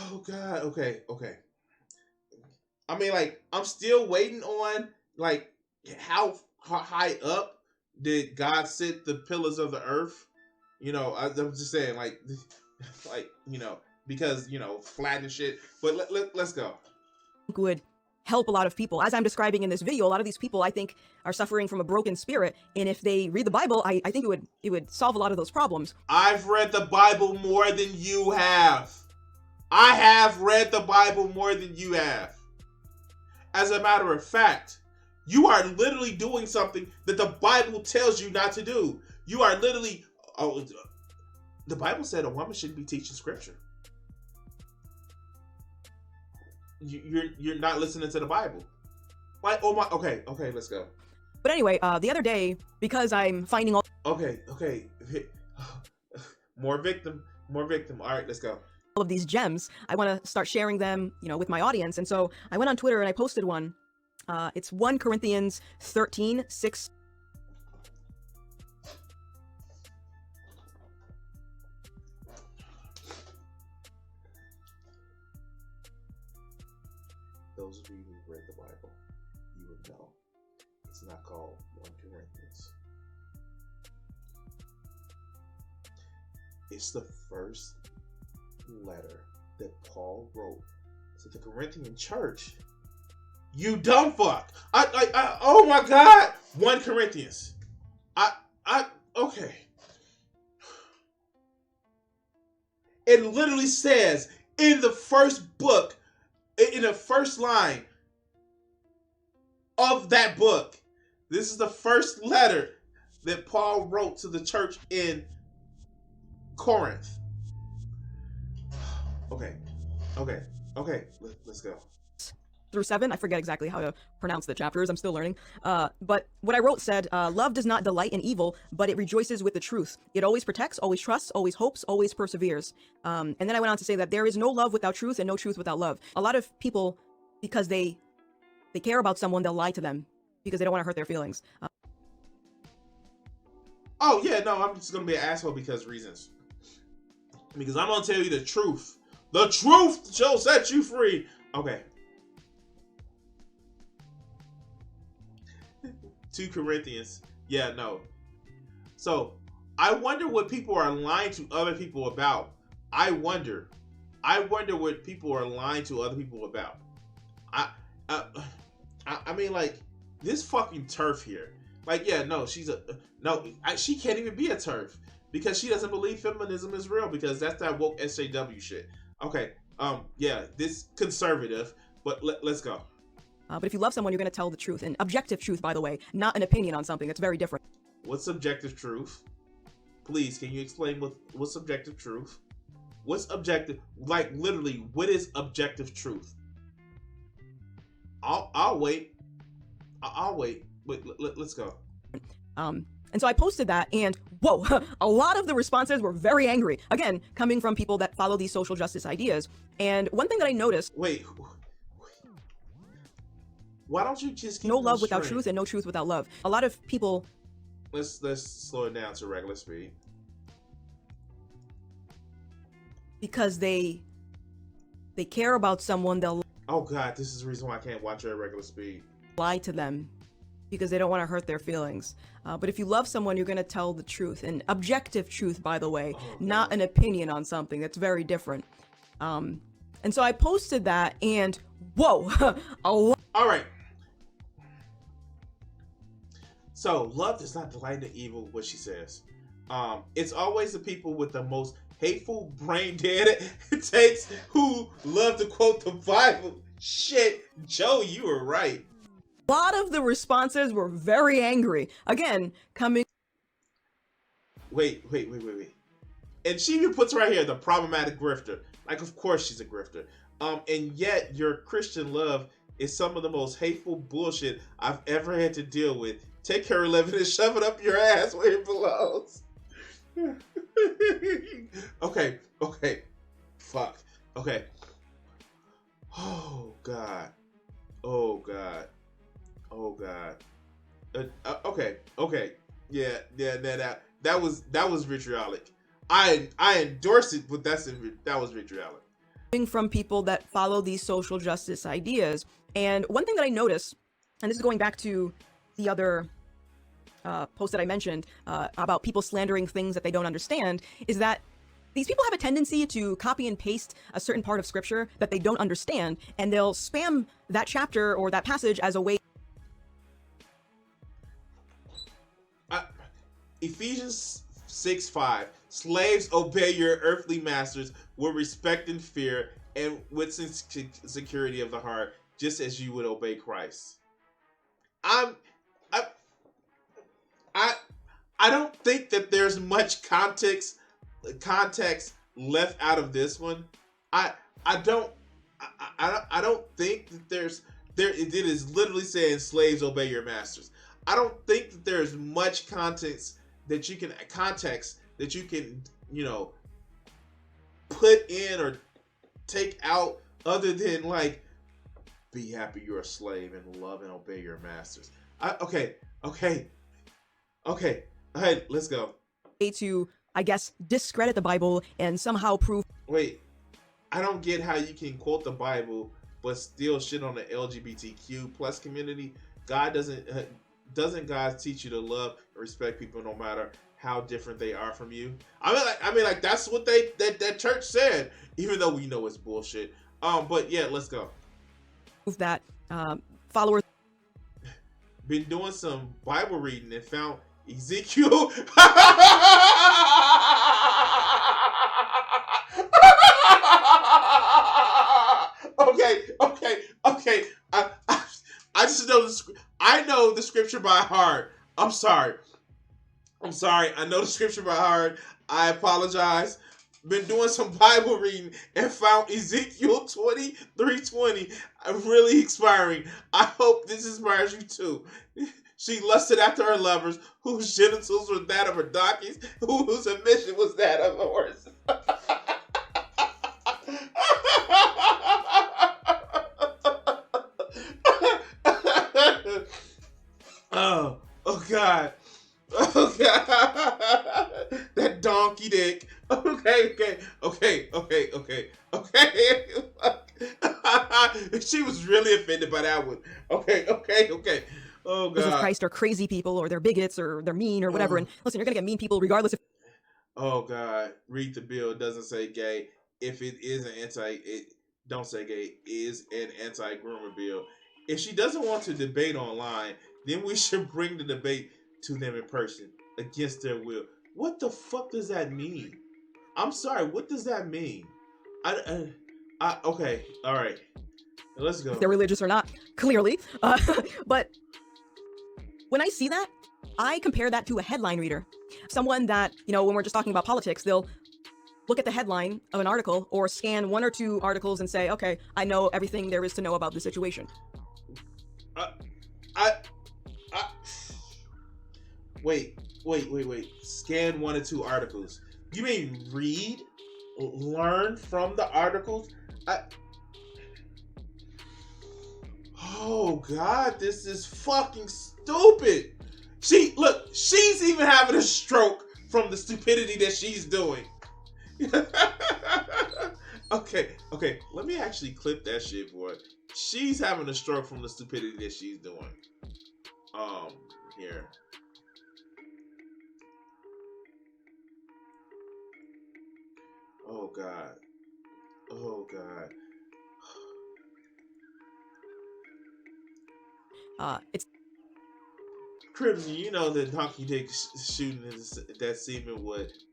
Oh God, okay. I mean, like, I'm still waiting on, like, how high up did God set the pillars of the earth? You know, I'm just saying, like, you know, because, you know, flat and shit. But let's go. Would help a lot of people. As I'm describing in this video, a lot of these people I think are suffering from a broken spirit, and if they read the Bible, I think it would solve a lot of those problems. I've read the Bible more than you have. I have read the Bible more than you have. As a matter of fact, you are literally doing something that the Bible tells you not to do. You are literally, the Bible said a woman shouldn't be teaching scripture. You're not listening to the Bible. Like, oh my, okay, let's go. But anyway, the other day, because I'm finding all. Okay. More victim. All right, let's go. All of these gems, I want to start sharing them, you know, with my audience. And so I went on Twitter and I posted one. It's 1 Corinthians 13:6. Those of you who read the Bible, you would know it's not called 1 Corinthians. It's the first letter that Paul wrote to the Corinthian church. You dumb fuck! I oh my God! 1 Corinthians. Okay. It literally says in the first book, in the first line of that book, this is the first letter that Paul wrote to the church in Corinth. Okay. Let's go. Through 7, I forget exactly how to pronounce the chapters, I'm still learning. But what I wrote said, love does not delight in evil, but it rejoices with the truth. It always protects, always trusts, always hopes, always perseveres. And then I went on to say that there is no love without truth and no truth without love. A lot of people, because they care about someone, they'll lie to them because they don't want to hurt their feelings. Oh yeah, no, I'm just gonna be an asshole because reasons. Because I'm gonna tell you the truth. The truth shall set you free. Okay. 2 Corinthians. Yeah, no. So, I wonder what people are lying to other people about. I wonder what people are lying to other people about. I mean, like, this fucking turf here. Like, yeah, no, she can't even be a turf because she doesn't believe feminism is real because that's that woke SJW shit. Okay, yeah, this conservative, but let's go. But if you love someone, you're going to tell the truth. And objective truth, by the way, not an opinion on something. It's very different. What's subjective truth? Please, can you explain what's subjective truth? What's objective? Like, literally, what is objective truth? I'll wait. I'll wait. Wait, let's go. And so I posted that, and whoa, a lot of the responses were very angry. Again, coming from people that follow these social justice ideas. And one thing that I noticed. Wait. Why don't you just keep no love without truth and no truth without love? A lot of people. Let's slow it down to regular speed. Because they care about someone, they'll. Oh God, this is the reason why I can't watch her at regular speed. Lie to them because they don't want to hurt their feelings. But if you love someone, you're going to tell the truth. And objective truth, by the way, not an opinion on something. That's very different. And so I posted that, and whoa, a lot. All right. So love does not delight in evil, what she says. It's always the people with the most hateful, brain dead takes who love to quote the Bible. Shit, Joe, you were right. A lot of the responses were very angry. Again, coming. Wait. And she even puts right here the problematic grifter. Like, of course she's a grifter. And yet your Christian love is some of the most hateful bullshit I've ever had to deal with. Take her 11 and shove it up your ass where it belongs. Okay. Fuck. Okay. Oh God. Okay. Yeah. That was vitriolic. I endorse it, but that was vitriolic. From people that follow these social justice ideas. And one thing that I notice, and this is going back to the other post that I mentioned about people slandering things that they don't understand, is that these people have a tendency to copy and paste a certain part of scripture that they don't understand, and they'll spam that chapter or that passage as a way. Ephesians 6:5. Slaves, obey your earthly masters with respect and fear and with security of the heart, just as you would obey Christ. I don't think that there's much context left out of this one. I don't think that it is literally saying slaves obey your masters. I don't think that there's much context that you can put in or take out other than like be happy you're a slave and love and obey your masters. Okay. All right, let's go. To, I guess, discredit the Bible and somehow prove. Wait, I don't get how you can quote the Bible but still shit on the LGBTQ plus community. God doesn't God teach you to love and respect people no matter how different they are from you? I mean, like that's what that church said, even though we know it's bullshit. But yeah, let's go. That followers been doing some Bible reading and found Ezekiel. Okay. I just know I know the scripture by heart. I'm sorry. I know the scripture by heart. I apologize. Been doing some Bible reading and found Ezekiel 23:20 really inspiring. I hope this inspires you too. She lusted after her lovers, whose genitals were that of her donkeys, whose emission was that of a horse. Oh God. That donkey dick. Okay. She was really offended by that one. Okay. Oh God. of Christ are crazy people, or they're bigots, or they're mean, or whatever. And listen, you're gonna get mean people regardless if. Oh God. Read the bill. It doesn't say gay. If it is don't say gay. Is an anti-groomer bill. If she doesn't want to debate online, then we should bring the debate to them in person against their will. What the fuck does that mean? I'm sorry. What does that mean? Okay. All right. Let's go. If they're religious or not, clearly. But when I see that, I compare that to a headline reader. Someone that, when we're just talking about politics, they'll look at the headline of an article or scan one or two articles and say, okay, I know everything there is to know about the situation. Wait. Scan one or two articles. You mean read? Learn from the articles? Oh God, this is fucking stupid. She's even having a stroke from the stupidity that she's doing. Okay, let me actually clip that shit, boy. She's having a stroke from the stupidity that she's doing. Here. Oh God. It's Crimson, you know that Donkey Dick shooting that semen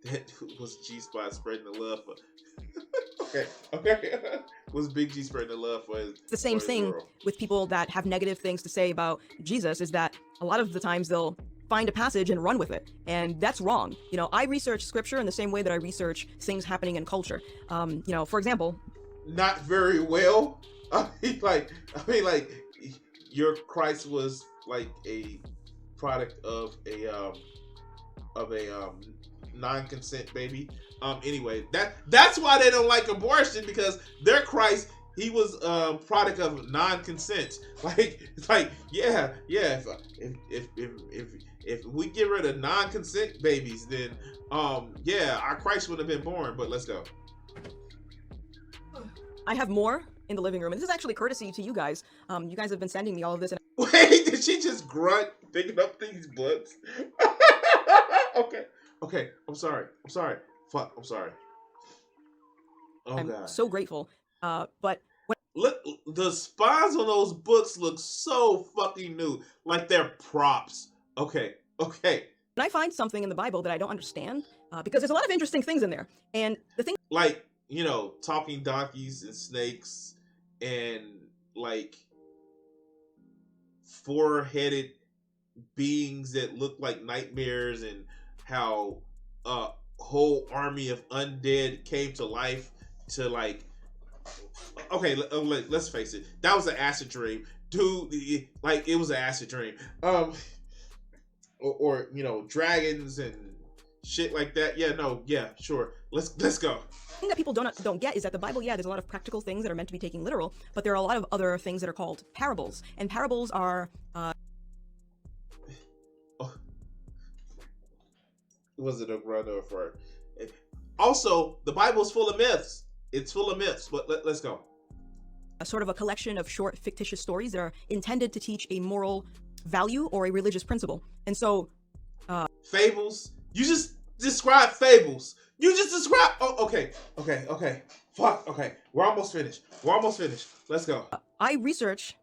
that was G-Spot spreading the love for. okay. Was Big G spreading the love for his. It's the same thing world. with people that have negative things to say about Jesus, is that a lot of the times they'll find a passage and run with it, and that's wrong. You know, I research scripture in the same way that I research things happening in culture. You know, for example, not very well. I mean, like your Christ was like a product of a non-consent baby. Anyway, that's why they don't like abortion, because their Christ, he was product of non-consent. Yeah. If we get rid of non-consent babies, then yeah, our Christ would have been born. But let's go. I have more in the living room, and this is actually courtesy to you guys. You guys have been sending me all of this. And Wait, did she just grunt picking up these books? Okay. I'm sorry. Fuck. I'm sorry. Oh I'm God. so grateful. But Look, the spines on those books look so fucking new, like they're props. Okay. when I find something in the Bible that I don't understand, because there's a lot of interesting things in there, and the thing, Like, you know, talking donkeys and snakes and like four-headed beings that look like nightmares, and how a whole army of undead came to life to like. Okay, let's face it. That was an acid dream, dude. Like, it was an acid dream. Or you know, dragons and shit like that. Yeah, sure. Let's go. the thing that people don't get is that the Bible, yeah, there's a lot of practical things that are meant to be taken literal, but there are a lot of other things that are called parables, and parables are. Was it a run or for? Also, the Bible's full of myths. It's full of myths, but let's go. A sort of a collection of short fictitious stories that are intended to teach a moral value or a religious principle. And so fables. You just described fables. You just described. Oh, okay. Fuck. Okay, we're almost finished. Let's go. I research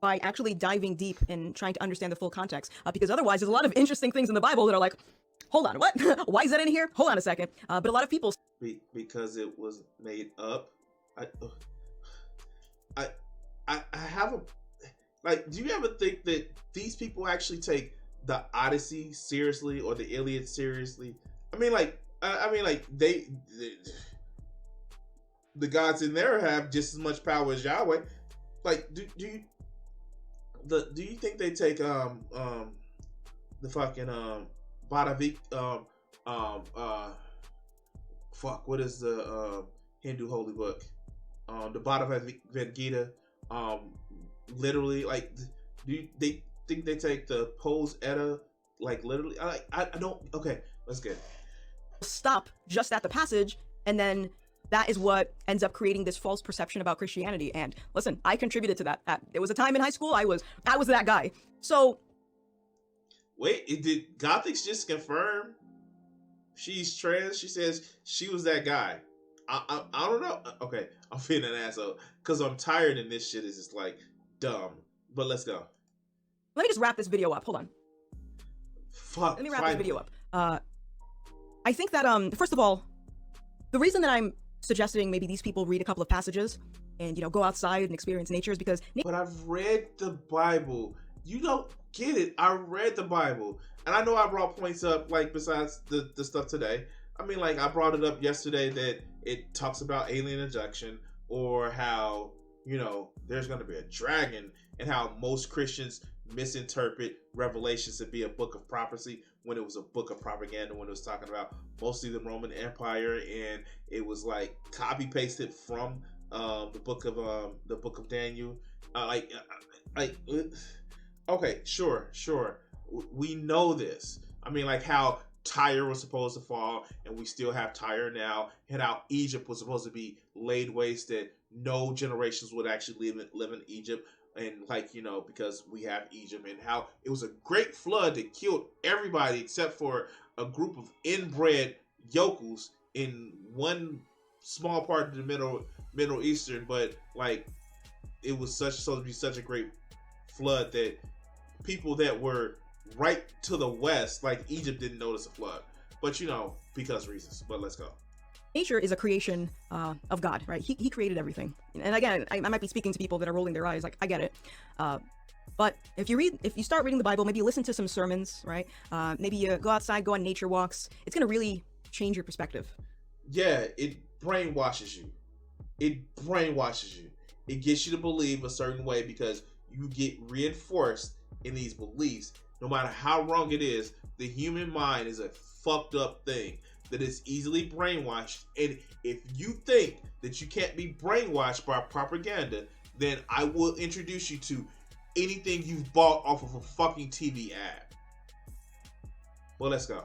by actually diving deep and trying to understand the full context, because otherwise there's a lot of interesting things in the Bible that are like, hold on, what? Why is that in here? Hold on a second. But a lot of people Because it was made up. I have a like. Do you ever think that these people actually take the Odyssey seriously or the Iliad seriously? I mean, like they the gods in there have just as much power as Yahweh. Like, do you think they take the fucking Bhagavad fuck, what is the Hindu holy book? The Bhagavad Gita. Literally, like, do they think they take the Pose Edda like literally? I don't. Okay, let's get it. stop just at the passage, and then that is what ends up creating this false perception about Christianity. And listen, I contributed to that. There was a time in high school I was that guy. So wait, did Gothix just confirm she's trans? She says she was that guy. I don't know. Okay, I'm feeling an asshole because I'm tired and this shit is just like dumb. But let's go. let me just wrap this video up. Hold on. Fuck. Let me wrap this video up. I think that first of all, the reason that I'm suggesting maybe these people read a couple of passages and, you know, go outside and experience nature is because But I've read the Bible. You don't get it. I read the Bible. And I know I brought points up, like, besides the stuff today. I mean, like, I brought it up yesterday that it talks about alien abduction, or how, you know, there's going to be a dragon, and how most Christians misinterpret Revelations to be a book of prophecy when it was a book of propaganda, when it was talking about mostly the Roman Empire, and it was like copy pasted from the book of Daniel. Okay, sure. We know this. I mean, like how Tyre was supposed to fall, and we still have Tyre now, and how Egypt was supposed to be laid waste, that no generations would actually live in Egypt, and like, you know, because we have Egypt, and how it was a great flood that killed everybody except for a group of inbred yokels in one small part of the Middle Eastern, but like it was supposed to be such a great flood that people that were right to the west, like Egypt didn't notice a flood. But because reasons. But let's go. Nature is a creation of God, right? He created everything. And again, I might be speaking to people that are rolling their eyes, like, I get it. But if you start reading the Bible, maybe you listen to some sermons, right? Maybe you go outside, go on nature walks. It's going to really change your perspective. Yeah, it brainwashes you. It gets you to believe a certain way because you get reinforced in these beliefs. No matter how wrong it is, the human mind is a fucked up thing that is easily brainwashed. And if you think that you can't be brainwashed by propaganda, then I will introduce you to anything you've bought off of a fucking TV ad. Well, let's go.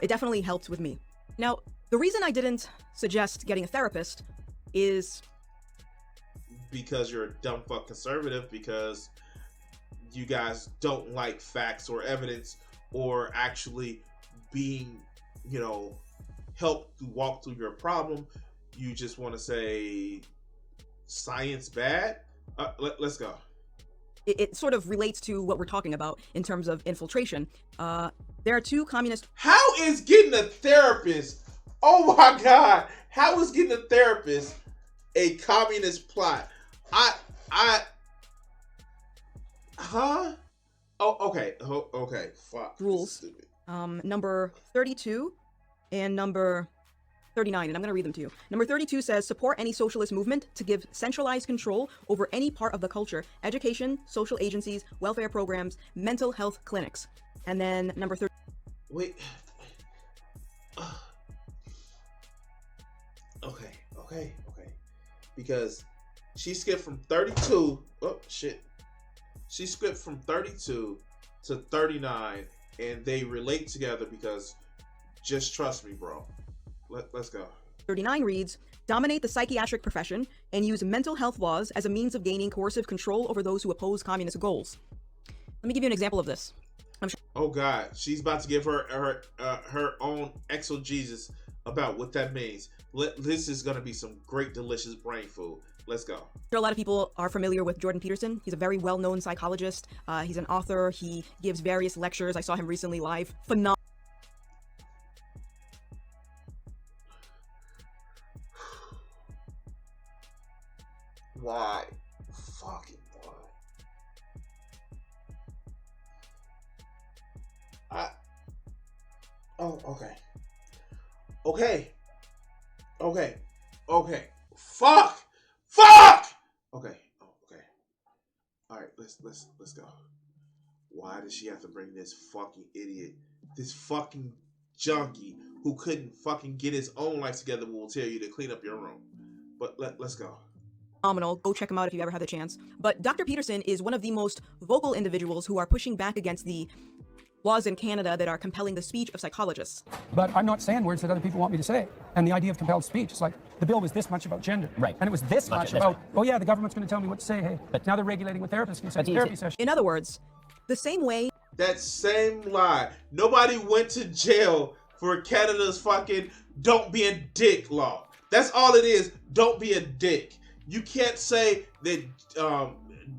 It definitely helped with me. Now, the reason I didn't suggest getting a therapist is because you're a dumb fuck conservative, because you guys don't like facts or evidence or actually being, helped to walk through your problem. You just want to say science bad? Let's go. It sort of relates to what we're talking about in terms of infiltration. There are two communist... How is getting a therapist? Oh my God. How is getting a therapist a communist plot? Huh? Oh, okay. Okay. Fuck. Rules. Number 32 and number 39, and I'm going to read them to you. Number 32 says, support any socialist movement to give centralized control over any part of the culture, education, social agencies, welfare programs, mental health clinics. And then number 30. Wait. Okay. Because she skipped from 32. Oh, shit. She skipped from 32 to 39, and they relate together because just trust me, bro. Let's go. 39 reads, dominate the psychiatric profession and use mental health laws as a means of gaining coercive control over those who oppose communist goals. Let me give you an example of this. Oh God, she's about to give her own exegesis about what that means. This is going to be some great, delicious brain food. Let's go. I'm sure a lot of people are familiar with Jordan Peterson. He's a very well-known psychologist. He's an author. He gives various lectures. I saw him recently live. Phenomenal. Why? Fucking why? Oh, okay. Fuck! Okay. All right, let's go. Why does she have to bring this fucking idiot, this fucking junkie who couldn't fucking get his own life together, will tell you to clean up your room? But let's go. Phenomenal. Go check him out if you ever had the chance. But Dr. Peterson is one of the most vocal individuals who are pushing back against the laws in Canada that are compelling the speech of psychologists. But I'm not saying words that other people want me to say. And the idea of compelled speech, it's like the bill was this much about gender. Right. And it was this much about, oh yeah, the government's going to tell me what to say. Hey, but now they're regulating what therapists can say in therapy sessions. In other words, the same way... That same lie. Nobody went to jail for Canada's fucking don't be a dick law. That's all it is. Don't be a dick. You can't say that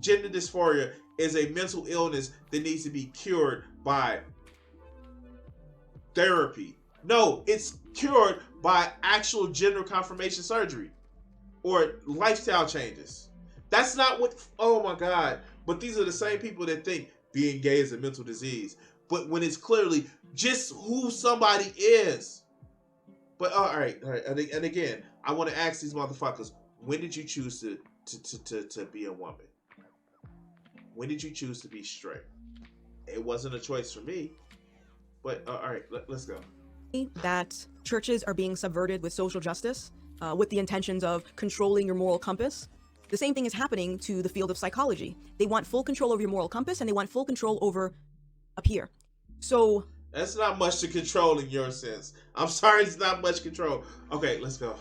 gender dysphoria is a mental illness that needs to be cured by therapy. No, it's cured by actual gender confirmation surgery or lifestyle changes. That's not what, oh my God. But these are the same people that think being gay is a mental disease. But when it's clearly just who somebody is. But all right. And again, I want to ask these motherfuckers, when did you choose to be a woman? When did you choose to be straight? It wasn't a choice for me. But all right, let's go. That churches are being subverted with social justice, with the intentions of controlling your moral compass. The same thing is happening to the field of psychology. They want full control over your moral compass, and they want full control over up here. So that's not much to control in your sense. I'm sorry, it's not much control. Okay, let's go.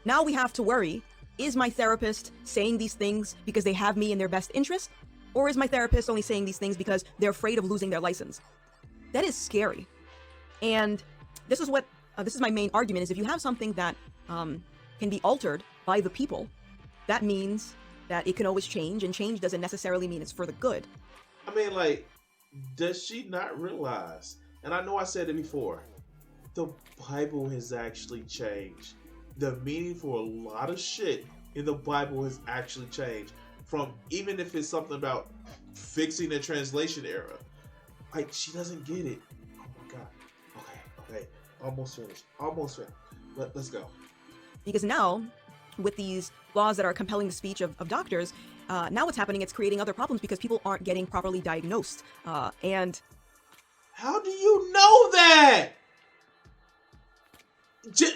Now we have to worry, is my therapist saying these things because they have me in their best interest? Or is my therapist only saying these things because they're afraid of losing their license? That is scary. And this is my main argument, is if you have something that can be altered by the people, that means that it can always change, and change doesn't necessarily mean it's for the good. I mean, like, does she not realize? And I know I said it before. The Bible has actually changed. The meaning for a lot of shit in the Bible has actually changed. From even if it's something about fixing the translation error. Like, she doesn't get it. Oh my God. Okay. Almost finished. Let's go. Because now, with these laws that are compelling the speech of doctors, now what's happening, it's creating other problems because people aren't getting properly diagnosed. And how do you know that?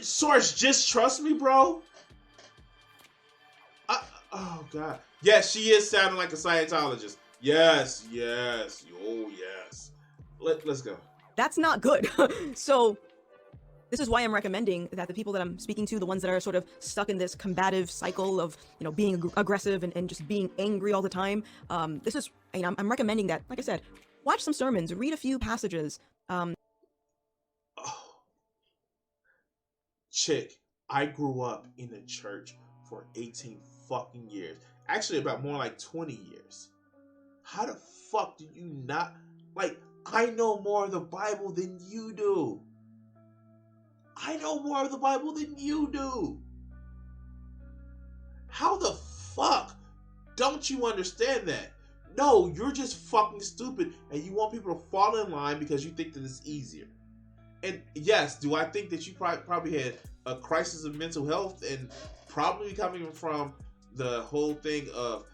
Source, just trust me, bro. Oh God. Yes, she is sounding like a Scientologist. Yes. Oh yes. Let's go. that's not good. So this is why I'm recommending that the people that I'm speaking to, the ones that are sort of stuck in this combative cycle of, being aggressive and just being angry all the time, this is, I'm recommending that, like I said, watch some sermons, read a few passages. Chick, I grew up in the church for 18 fucking years. Actually, about more like 20 years. How the fuck do you not... Like, I know more of the Bible than you do. I know more of the Bible than you do. How the fuck don't you understand that? No, you're just fucking stupid and you want people to fall in line because you think that it's easier. And yes, do I think that you probably had a crisis of mental health, and probably coming from the whole thing of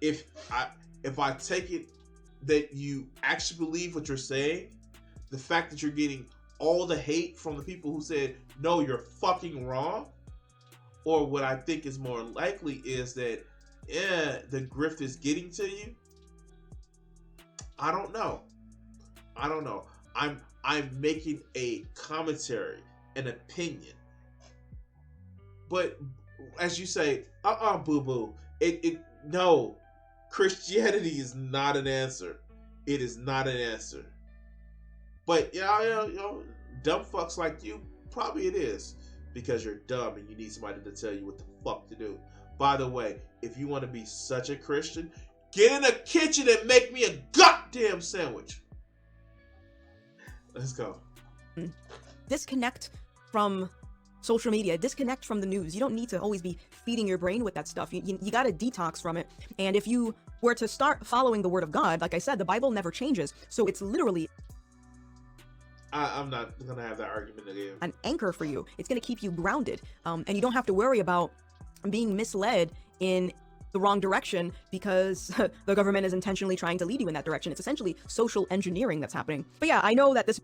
if I take it that you actually believe what you're saying, the fact that you're getting all the hate from the people who said, no, you're fucking wrong, or what I think is more likely is that, the grift is getting to you. I don't know. I'm making a commentary, an opinion. But as you say, boo-boo. No. Christianity is not an answer. It is not an answer. But dumb fucks like you, probably it is. Because you're dumb and you need somebody to tell you what the fuck to do. By the way, if you want to be such a Christian, get in the kitchen and make me a goddamn sandwich. Let's go. Disconnect from social media, disconnect from the news. You don't need to always be feeding your brain with that stuff. You got to detox from it. And if you were to start following the word of God, like I said, the Bible never changes. So it's literally... I'm not going to have that argument again. An anchor for you. It's going to keep you grounded. And you don't have to worry about being misled in the wrong direction because the government is intentionally trying to lead you in that direction. It's essentially social engineering that's happening. But yeah, I know that this...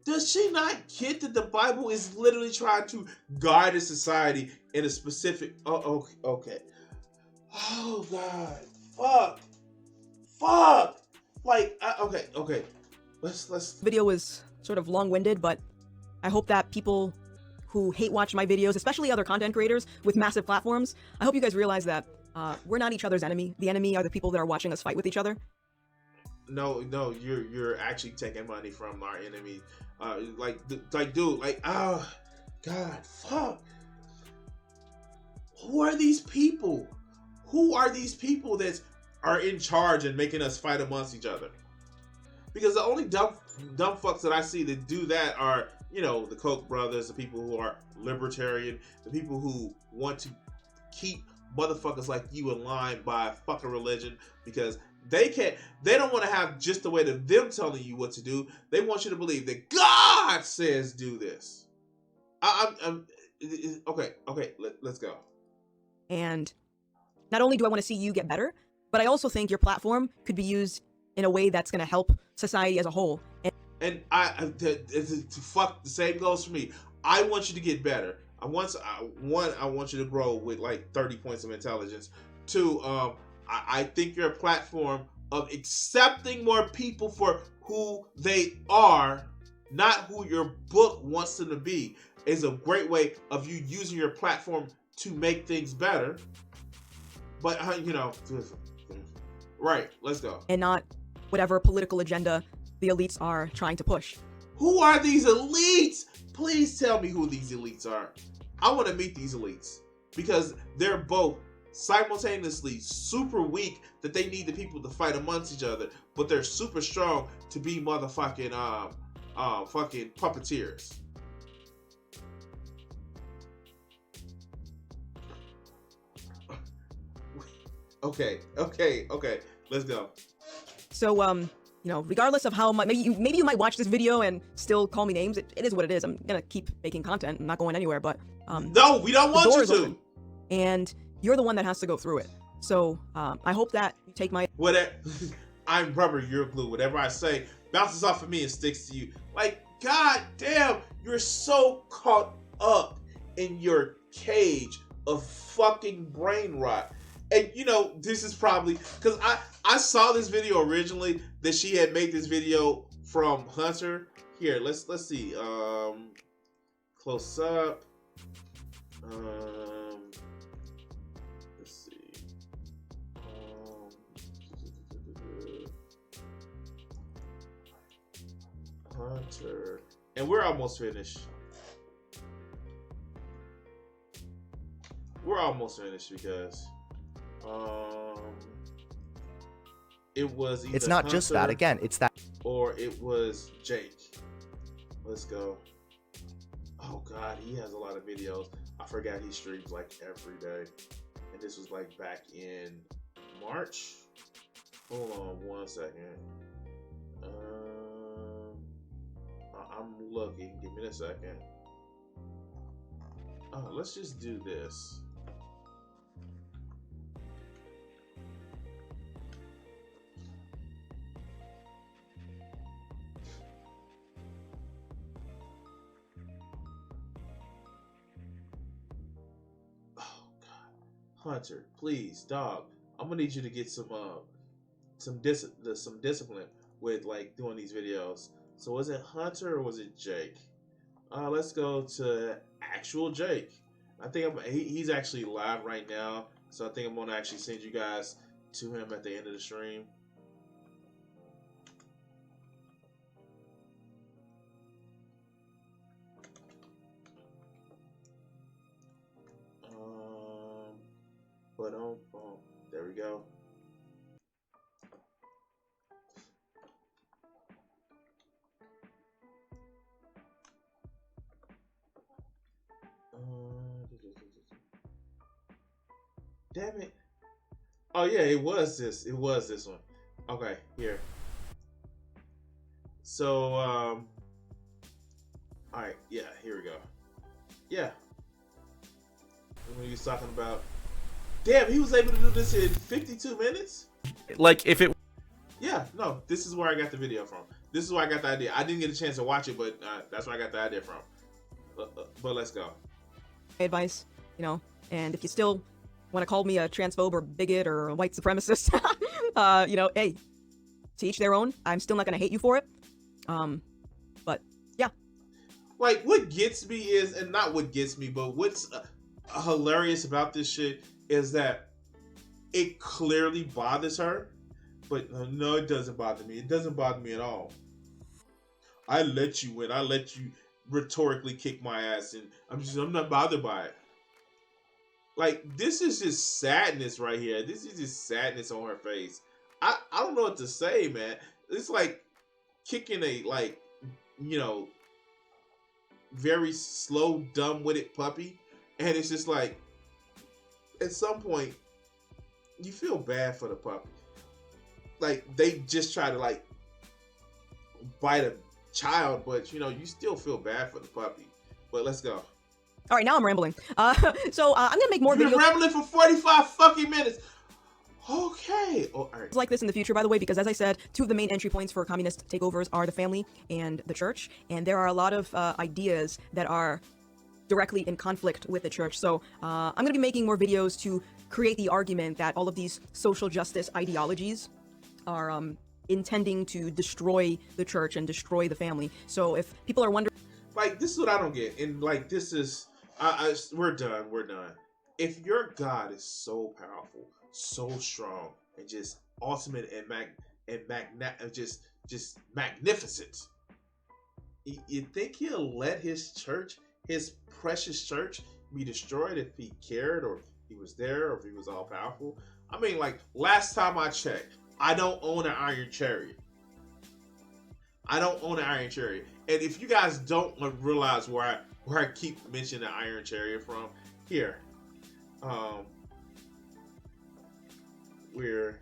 Does she not get that the Bible is literally trying to guide a society in a specific... Oh, okay. Oh, God. Fuck. Like, okay. Let's... Video was sort of long-winded, but I hope that people who hate watch my videos, especially other content creators with massive platforms, I hope you guys realize that we're not each other's enemy. The enemy are the people that are watching us fight with each other. No, you're actually taking money from our enemy. Dude, oh, God, fuck. Who are these people? Who are these people that are in charge and making us fight amongst each other? Because the only dumb fucks that I see that do that are, the Koch brothers, the people who are libertarian, the people who want to keep motherfuckers like you in line by fucking religion, because they don't want to have just the way of them telling you what to do. They want you to believe that God says do this. Okay, let's go. And not only do I want to see you get better, but I also think your platform could be used in a way that's going to help society as a whole. And the same goes for me. I want you to get better. I want you to grow with like 30 points of intelligence. 2, I think your platform of accepting more people for who they are, not who your book wants them to be, is a great way of you using your platform to make things better. But, right, let's go. And not whatever political agenda the elites are trying to push. Who are these elites? Please tell me who these elites are. I want to meet these elites because they're both simultaneously super weak that they need the people to fight amongst each other, but they're super strong to be motherfucking fucking puppeteers. Okay. Let's go. So, you know, regardless of how much, maybe you might watch this video and still call me names. It is what it is. I'm gonna keep making content. I'm not going anywhere. But no, we don't want you to. Open, and you're the one that has to go through it. So I hope that you take my whatever. I'm rubber, you're glue. Whatever I say bounces off of me and sticks to you. Like, god damn, you're so caught up in your cage of fucking brain rot. And you know, this is probably because I saw this video originally that she had made this video from Hunter. Here, let's see. Close up. Let's see. Hunter. And we're almost finished. We're almost finished because it was either It's not Hunter just that. Again, it's that. or it was Jake. Let's go. Oh god, he has a lot of videos. I forgot he streams like every day. And this was like back in March. Hold on one second. I'm looking. Give me a second. Oh, let's just do this. Hunter, please, dog. I'm gonna need you to get some discipline with like doing these videos. So was it Hunter or was it Jake? Let's go to actual Jake. I think he's actually live right now, so I think I'm gonna actually send you guys to him at the end of the stream. But there we go. Damn it. Oh yeah, it was this one. Okay, here. So all right, yeah, here we go. Yeah. When he was talking about, damn, he was able to do this in 52 minutes? Like, if it... Yeah, no, this is where I got the video from. This is where I got the idea. I didn't get a chance to watch it, but that's where I got the idea from. But let's go. advice, you know, and if you still want to call me a transphobe or bigot or a white supremacist, you know, hey, to each their own. I'm still not going to hate you for it. But yeah. Like, what gets me is, and not what gets me, but what's hilarious about this shit is that it clearly bothers her, but no, it doesn't bother me. It doesn't bother me at all. I let you win. I let you rhetorically kick my ass, and I'm not bothered by it. Like, this is just sadness right here. This is just sadness on her face. I don't know what to say, man. It's like kicking a, like, you know, very slow, dumb-witted puppy, and it's just like, at some point, you feel bad for the puppy. Like, they just try to, like, bite a child, but, you know, you still feel bad for the puppy. But let's go. All right, now I'm rambling. So I'm gonna make more You've videos been rambling for 45 fucking minutes. Okay. Oh, all right. like this in the future, by the way, because as I said, two of the main entry points for communist takeovers are the family and the church, and there are a lot of ideas that are directly in conflict with the church. So I'm gonna be making more videos to create the argument that all of these social justice ideologies are intending to destroy the church and destroy the family. So if people are wondering, Like, this is what I don't get, and like, this is, we're done. If your God is so powerful, so strong, and just ultimate and just magnificent, you think he'll let his church, his precious church, be destroyed if he cared, or he was there or if he was all powerful. I mean, like, last time I checked, I don't own an Iron Chariot. I don't own an Iron Chariot. And if you guys don't realize where I keep mentioning the Iron Chariot from, here. We're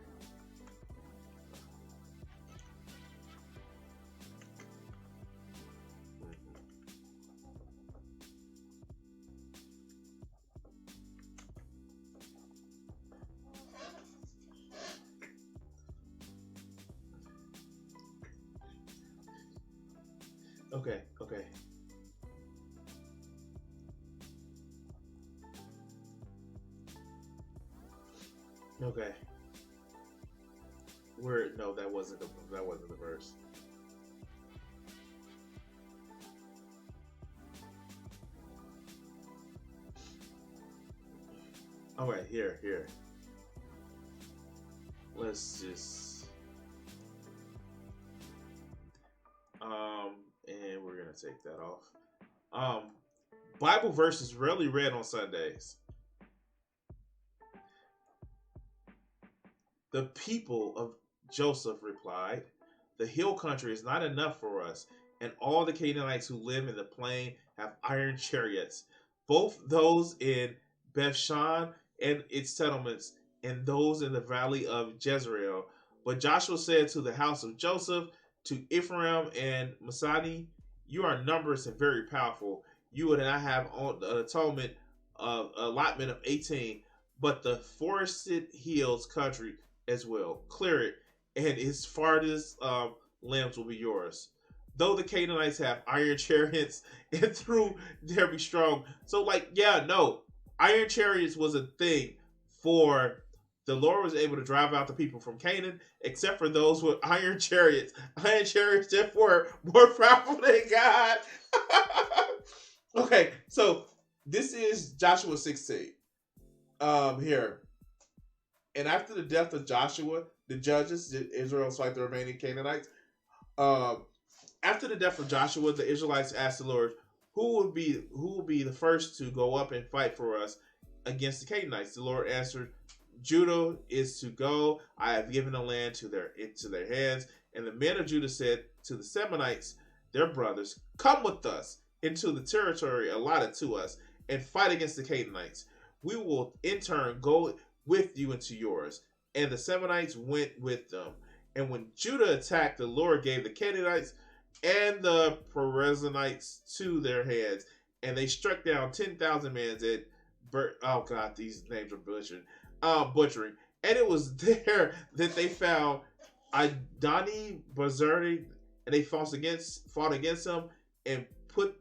okay. Okay. No, that wasn't the verse. All right, here. Let's just and we're gonna take that off. Bible verses rarely read on Sundays. The people of Joseph replied, "The hill country is not enough for us, and all the Canaanites who live in the plain have iron chariots, both those in Bethshan and its settlements, and those in the valley of Jezreel." But Joshua said to the house of Joseph, to Ephraim and Masani, "You are numerous and very powerful. You and I have an atonement of allotment of 18, but the forested hills country as well. Clear it, and its farthest limbs will be yours. Though the Canaanites have iron chariots, and through there be strong." So, like, yeah, no, iron chariots was a thing for the Lord was able to drive out the people from Canaan, except for those with iron chariots. Iron chariots, therefore, more powerful than God. Okay, so this is Joshua 16. Here. And after the death of Joshua, the judges, Israel like the remaining Canaanites. After the death of Joshua, the Israelites asked the Lord, who will be the first to go up and fight for us against the Canaanites? The Lord answered, "Judah is to go. I have given the land into their hands." And the men of Judah said to the Semonites, their brothers, "Come with us into the territory allotted to us and fight against the Canaanites. We will in turn go with you into yours." And the Semonites went with them. And when Judah attacked, the Lord gave the Canaanites and the Perizzites to their hands, and they struck down 10,000 men at oh god, these names are butchering. And it was there that they found Adoni Bezeri, and they fought against him and put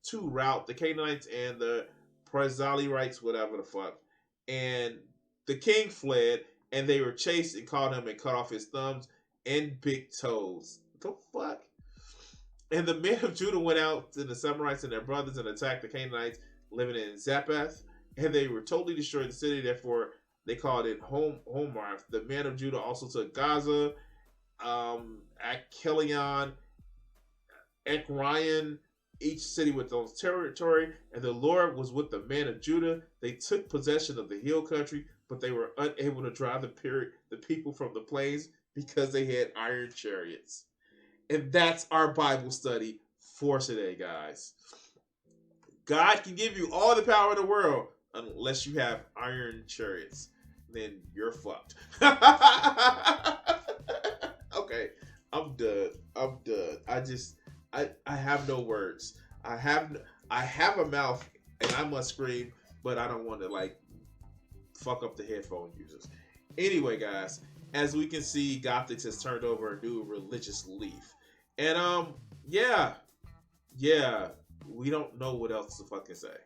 to rout the Canaanites and the Perizzites, whatever the fuck. And the king fled, and they were chased and caught him and cut off his thumbs and big toes. What the fuck? And the men of Judah went out to the Semorites and their brothers and attacked the Canaanites living in Zapheth, and they were totally destroyed the city. Therefore, they called it Homarth. The men of Judah also took Gaza, Achelion, Ekron, each city with its own territory. And the Lord was with the men of Judah. They took possession of the hill country, but they were unable to drive the people from the plains because they had iron chariots. And that's our Bible study for today, guys. God can give you all the power in the world unless you have iron chariots. Then you're fucked. Okay, I'm done. I have no words. I have a mouth and I must scream, but I don't want to like fuck up the headphone users. Anyway, guys, as we can see, Gothix has turned over a new religious leaf. And yeah, we don't know what else to fucking say.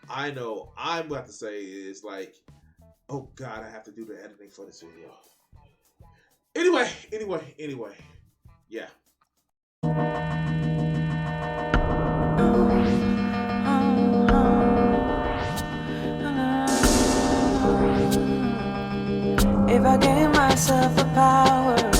I know I'm about to say is like, oh god, I have to do the editing for this video. Anyway, yeah. If I gave myself the power